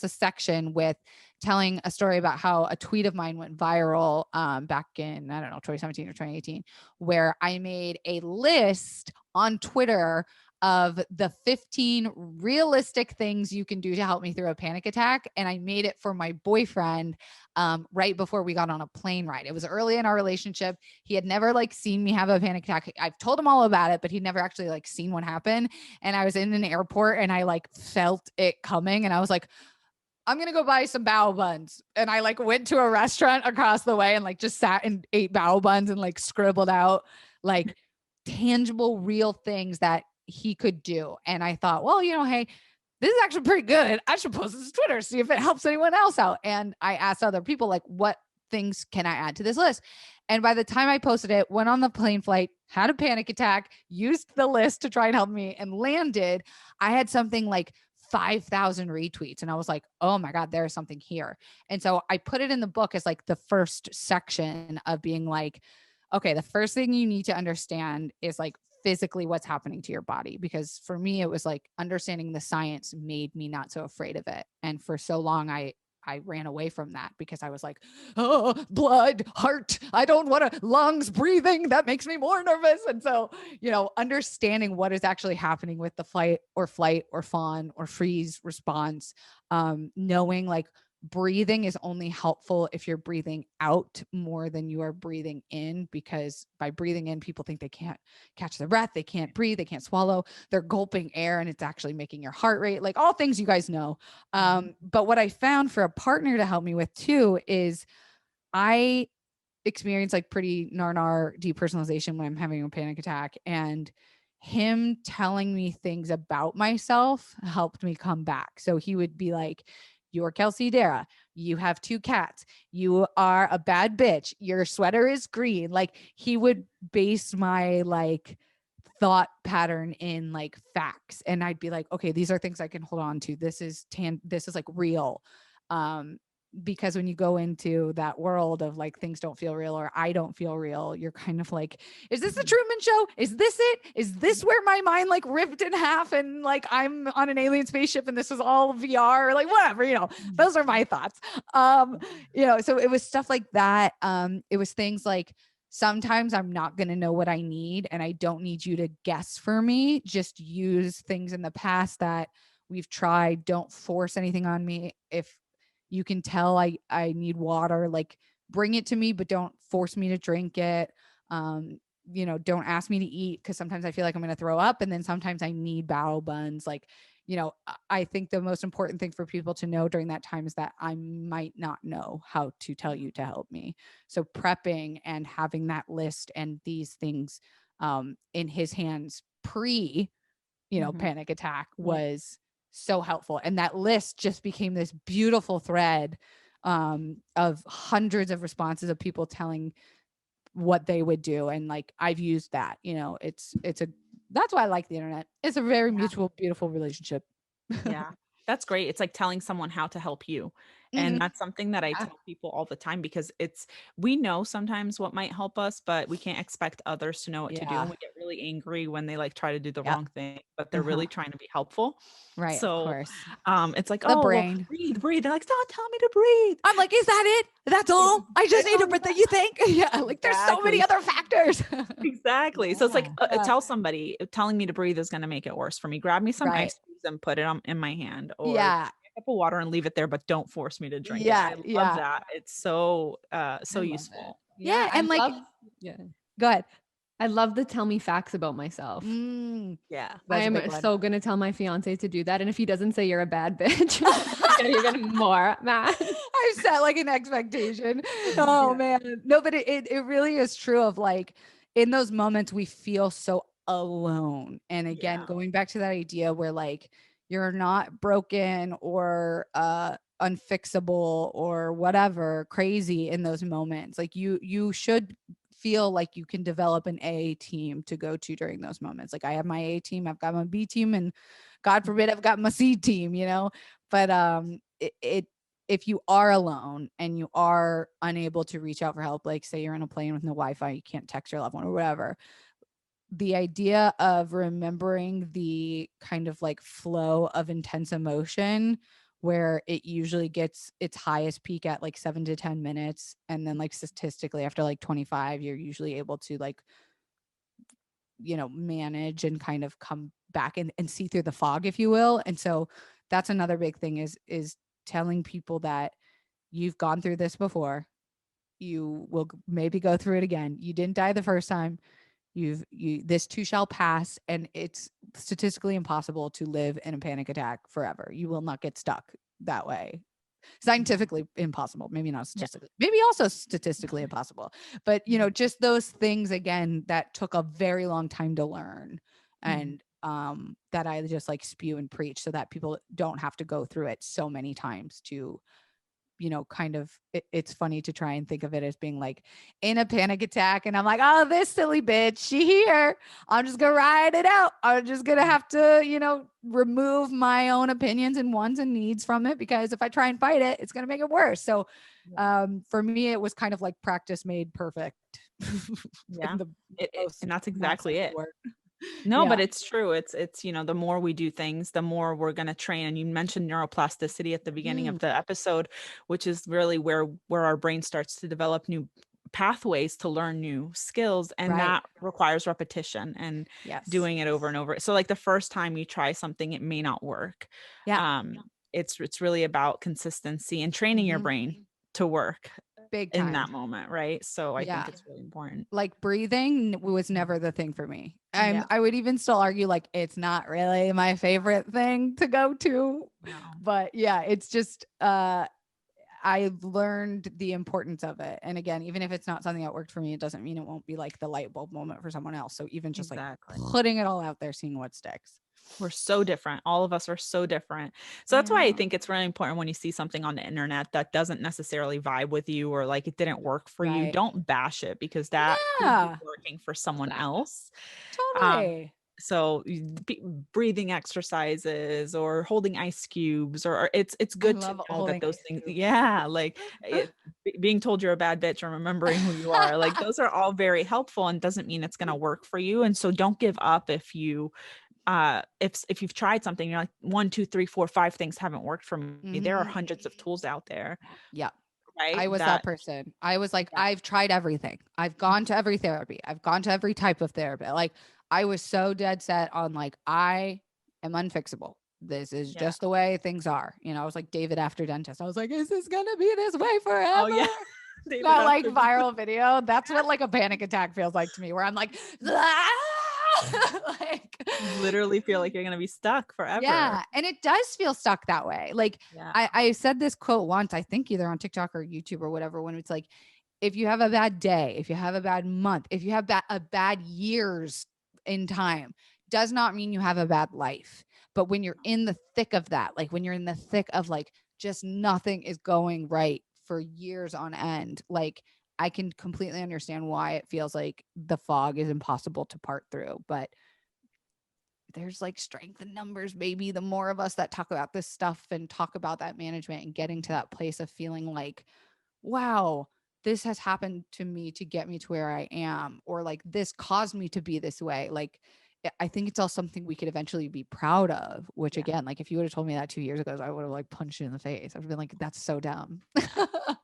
section with telling a story about how a tweet of mine went viral back in, I don't know, 2017 or 2018, where I made a list on Twitter of the 15 realistic things you can do to help me through a panic attack. And I made it for my boyfriend right before we got on a plane ride. It was early in our relationship. He had never like seen me have a panic attack. I've told him all about it, but he'd never actually like seen one happen. And I was in an airport and I like felt it coming, and I was like, I'm going to go buy some bao buns. And I like went to a restaurant across the way and like just sat and ate bao buns and like scribbled out like tangible, real things that he could do. And I thought, well, hey, this is actually pretty good. I should post this to Twitter, see if it helps anyone else out. And I asked other people, like, what things can I add to this list? And by the time I posted it, went on the plane flight, had a panic attack, used the list to try and help me, and landed. I had something like 5,000 retweets. And I was like, oh my God, there is something here. And so I put it in the book as like the first section of being like, okay, the first thing you need to understand is like physically what's happening to your body. Because for me, it was like understanding the science made me not so afraid of it. And for so long, I ran away from that because I was like, oh, blood, heart, I don't want to, lungs, breathing, that makes me more nervous. And so, understanding what is actually happening with the flight or fawn or freeze response, knowing like breathing is only helpful if you're breathing out more than you are breathing in, because by breathing in, people think they can't catch their breath, they can't breathe, they can't swallow, they're gulping air, and it's actually making your heart rate, like all things you guys know. But what I found for a partner to help me with too is I experience like pretty nar depersonalization when I'm having a panic attack, and him telling me things about myself helped me come back. So he would be like, you're Kelsey Darragh. You have 2 cats. You are a bad bitch. Your sweater is green. Like he would base my like thought pattern in like facts. And I'd be like, okay, these are things I can hold on to. This is like real. Because when you go into that world of like things don't feel real or I don't feel real, you're kind of like, is this the Truman Show? Is this it? Is this where my mind like ripped in half and like I'm on an alien spaceship and this is all VR? Like whatever, those are my thoughts. So it was stuff like that. It was things like, sometimes I'm not going to know what I need and I don't need you to guess for me. Just use things in the past that we've tried. Don't force anything on me. If you can tell I need water, like bring it to me, but don't force me to drink it. Don't ask me to eat, because sometimes I feel like I'm going to throw up, and then sometimes I need bao buns. Like, I think the most important thing for people to know during that time is that I might not know how to tell you to help me. So prepping and having that list and these things in his hands pre, panic attack was so helpful. And that list just became this beautiful thread of hundreds of responses of people telling what they would do. And like, I've used that, that's why I like the internet. It's a very mutual, beautiful relationship. Yeah, that's great. It's like telling someone how to help you. And that's something that I tell people all the time, because we know sometimes what might help us, but we can't expect others to know what to do. And we get really angry when they like try to do the wrong thing, but they're really trying to be helpful. Right. So, of course. It's like, the brain. Well, breathe. They're like, stop, tell me to breathe. I'm like, is that it? That's all? I just need to breathe. You think? Yeah. Like there's so many other factures. Exactly. So it's like, tell somebody, telling me to breathe is going to make it worse for me. Grab me some ice cubes and put it in my hand, or a cup of water and leave it there, but don't force me to drink it. I love that. It's so useful. Yeah. And go ahead. I love the tell me facts about myself. Yeah. I am so going to tell my fiance to do that. And if he doesn't say you're a bad bitch, I'll get even more mad. I've set like an expectation. Oh man. No, but it really is true of like, in those moments we feel so alone. And again, going back to that idea where like, you're not broken or unfixable or whatever crazy in those moments. Like you should feel like you can develop an A team to go to during those moments. Like I have my A team, I've got my B team, and God forbid I've got my C team, but if you are alone and you are unable to reach out for help, like say you're on a plane with no Wi-Fi, you can't text your loved one or whatever, the idea of remembering the kind of like flow of intense emotion, where it usually gets its highest peak at like 7 to 10 minutes. And then like statistically after like 25, you're usually able to like, manage and kind of come back and see through the fog, if you will. And so that's another big thing is telling people that you've gone through this before. You will maybe go through it again. You didn't die the first time. This too shall pass, and it's statistically impossible to live in a panic attack forever. You will not get stuck that way. scientifically impossible, maybe not statistically, maybe also statistically impossible, but just those things again that took a very long time to learn, and that I just like spew and preach so that people don't have to go through it so many times to kind of, it's funny to try and think of it as being like in a panic attack. And I'm like, oh, this silly bitch, she here. I'm just going to ride it out. I'm just going to have to, remove my own opinions and wants and needs from it, because if I try and fight it, it's going to make it worse. So for me, it was kind of like practice made perfect. Yeah. And that's exactly it. No, but it's true. It's, the more we do things, the more we're going to train. And you mentioned neuroplasticity at the beginning of the episode, which is really where our brain starts to develop new pathways to learn new skills. And that requires repetition and doing it over and over. So like the first time you try something, it may not work. It's really about consistency and training your brain to work big time in that moment, right? So I think it's really important. Like breathing was never the thing for me. I would even still argue like it's not really my favorite thing to go to, but it's just I've learned the importance of it. And again, even if it's not something that worked for me, it doesn't mean it won't be like the light bulb moment for someone else. So even just like putting it all out there, seeing what sticks. We're so different. All of us are so different. So that's why I think it's really important when you see something on the internet that doesn't necessarily vibe with you, or like it didn't work for you, don't bash it, because that could be working for someone else. Totally. So breathing exercises or holding ice cubes, or it's good to know that those things, like being told you're a bad bitch or remembering who you are, like those are all very helpful, and doesn't mean it's going to work for you. And so don't give up if you if you've tried something, you're like 1, 2, 3, 4, 5 things haven't worked for me. There are hundreds of tools out there. Right. I was that person. I was like, I've tried everything. I've gone to every therapy. I've gone to every type of therapy. Like I was so dead set on like, I am unfixable. This is just the way things are. I was like David after dentist. I was like, is this going to be this way forever? Oh yeah. That like viral video. That's what like a panic attack feels like to me, where I'm like, like you literally feel like you're going to be stuck forever. Yeah. And it does feel stuck that way. Like I said this quote once, I think either on TikTok or YouTube or whatever, when it's like, if you have a bad day, if you have a bad month, if you have a bad years in time, does not mean you have a bad life. But when you're in the thick of that, like when you're in the thick of like, just nothing is going right for years on end, like I can completely understand why it feels like the fog is impossible to part through. But there's like strength in numbers, baby. The more of us that talk about this stuff and talk about that management and getting to that place of feeling like, wow, this has happened to me to get me to where I am, or like this caused me to be this way. Like, I think it's all something we could eventually be proud of, which again, like if you would have told me that 2 years ago, I would have like punched you in the face. I would have been like, that's so dumb.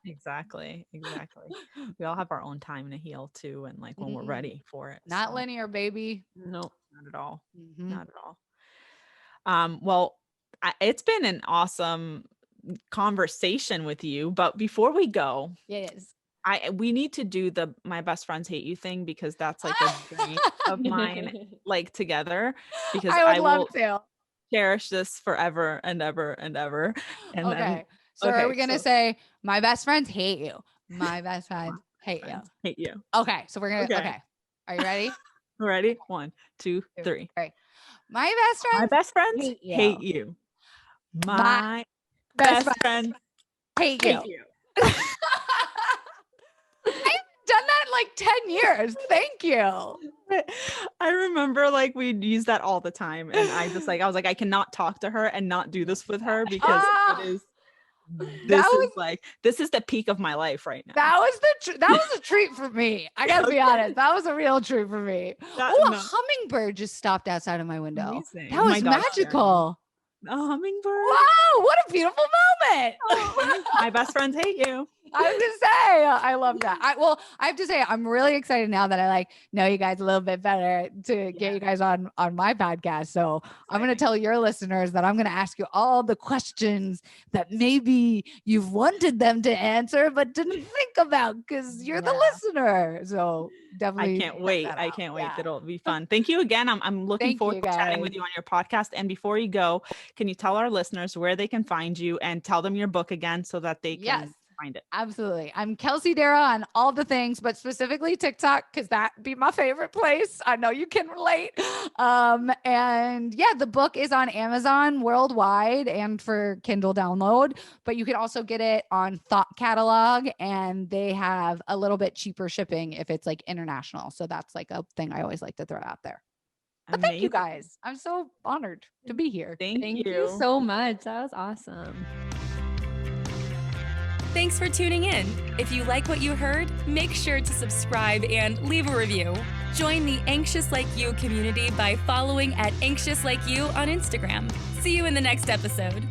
Exactly. We all have our own time to heal too. And like when we're ready for it. Not linear, baby. No, not at all. Not at all. Well, it's been an awesome conversation with you, but before we go, we need to do the My Best Friends Hate You thing, because that's like a dream of mine, like together, because I would love to cherish this forever and ever and ever. And then, are we going to say my best friends hate you? My best friends hate you. Okay. So we're going to, okay. Are you ready? Ready? 1, 2, 3. Okay. My best friends hate you. My best friends hate you. Done that in like 10 years. Thank you. I remember like we'd use that all the time, and I was like, I cannot talk to her and not do this with her, because this is the peak of my life right now. That was a treat for me. I gotta be honest. That was a real treat for me. A hummingbird just stopped outside of my window. Amazing. That was magical. A hummingbird. Wow, what a beautiful moment. My best friends hate you. I have to say, I love that. I have to say, I'm really excited now that I know you guys a little bit better to get you guys on my podcast. So I'm going to tell your listeners that I'm going to ask you all the questions that maybe you've wanted them to answer, but didn't think about because you're the listener. So definitely. I can't wait. It'll be fun. Thank you again. I'm looking forward to chatting with you on your podcast. And before you go, can you tell our listeners where they can find you and tell them your book again so that they can find it? Absolutely. I'm Kelsey Darragh on all the things, but specifically TikTok, because that'd be my favorite place. I know you can relate. And yeah, the book is on Amazon worldwide and for Kindle download, but you can also get it on Thought Catalog, and they have a little bit cheaper shipping if it's like international. So that's like a thing I always like to throw out there. But thank you guys. I'm so honored to be here. Thank you so much. That was awesome. Thanks for tuning in. If you like what you heard, make sure to subscribe and leave a review. Join the Anxious Like You community by following @AnxiousLikeYou on Instagram. See you in the next episode.